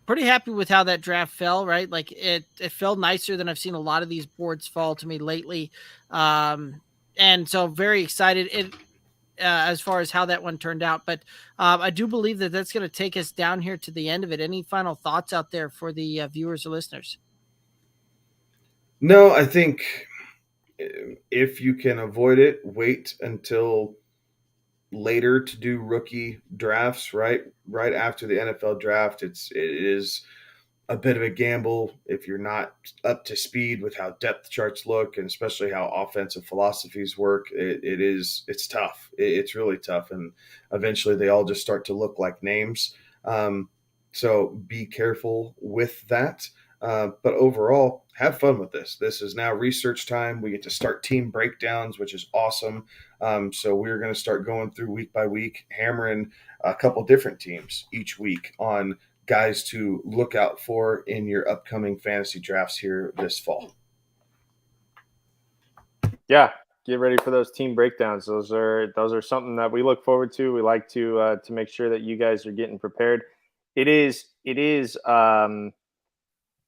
pretty happy with how that draft fell, right? Like it fell nicer than I've seen a lot of these boards fall to me lately. And so very excited as far as how that one turned out. But I do believe that that's going to take us down here to the end of it. Any final thoughts out there for the viewers or listeners? No, I think if you can avoid it, wait until later to do rookie drafts, right after the NFL draft. It is a bit of a gamble if you're not up to speed with how depth charts look, and especially how offensive philosophies work. It's tough. It's really tough, and eventually they all just start to look like names. So be careful with that. But overall, have fun with this. This is now research time. We get to start team breakdowns, which is awesome. So we're going to start going through week by week, hammering a couple different teams each week on guys to look out for in your upcoming fantasy drafts here this fall. Yeah, get ready for those team breakdowns. Those are something that we look forward to. We like to make sure that you guys are getting prepared. It is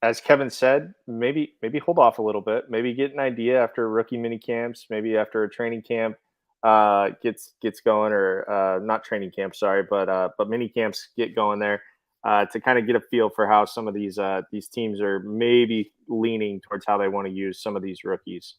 as Kevin said, maybe hold off a little bit. Maybe get an idea after rookie mini camps. Maybe after a training camp gets going, or not training camp, sorry, but mini camps get going there to kind of get a feel for how some of these teams are maybe leaning towards how they want to use some of these rookies.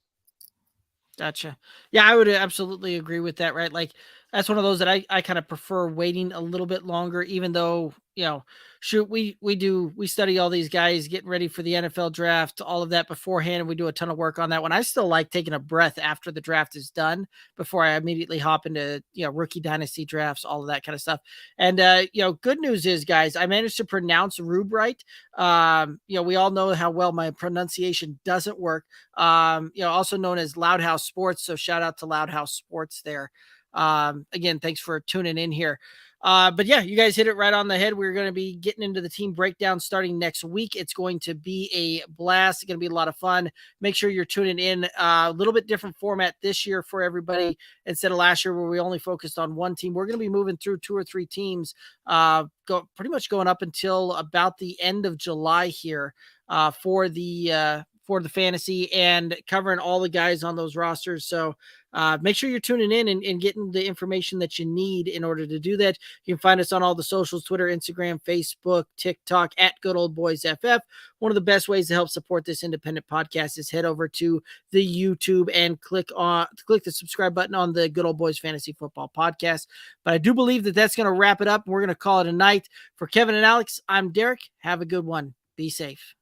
Gotcha. Yeah, I would absolutely agree with that, right? Like that's one of those that I kind of prefer waiting a little bit longer, even though, we study all these guys getting ready for the NFL draft, all of that beforehand, and we do a ton of work on that one. I still like taking a breath after the draft is done before I immediately hop into, rookie dynasty drafts, all of that kind of stuff. And, good news is, guys, I managed to pronounce Rube right. We all know how well my pronunciation doesn't work. Also known as Loud House Sports. So shout out to Loud House Sports there. Again, thanks for tuning in here. But yeah, you guys hit it right on the head. We're going to be getting into the team breakdown starting next week. It's going to be a blast. It's going to be a lot of fun. Make sure you're tuning in. A little bit different format this year for everybody instead of last year where we only focused on one team. We're going to be moving through 2 or 3 teams, pretty much going up until about the end of July here for the fantasy and covering all the guys on those rosters. So make sure you're tuning in and getting the information that you need in order to do that. You can find us on all the socials, Twitter, Instagram, Facebook, TikTok, at Good Old Boys FF. One of the best ways to help support this independent podcast is head over to the YouTube and click the subscribe button on the Good Old Boys Fantasy Football Podcast. But I do believe that that's going to wrap it up. We're going to call it a night. For Kevin and Alex, I'm Derek. Have a good one. Be safe.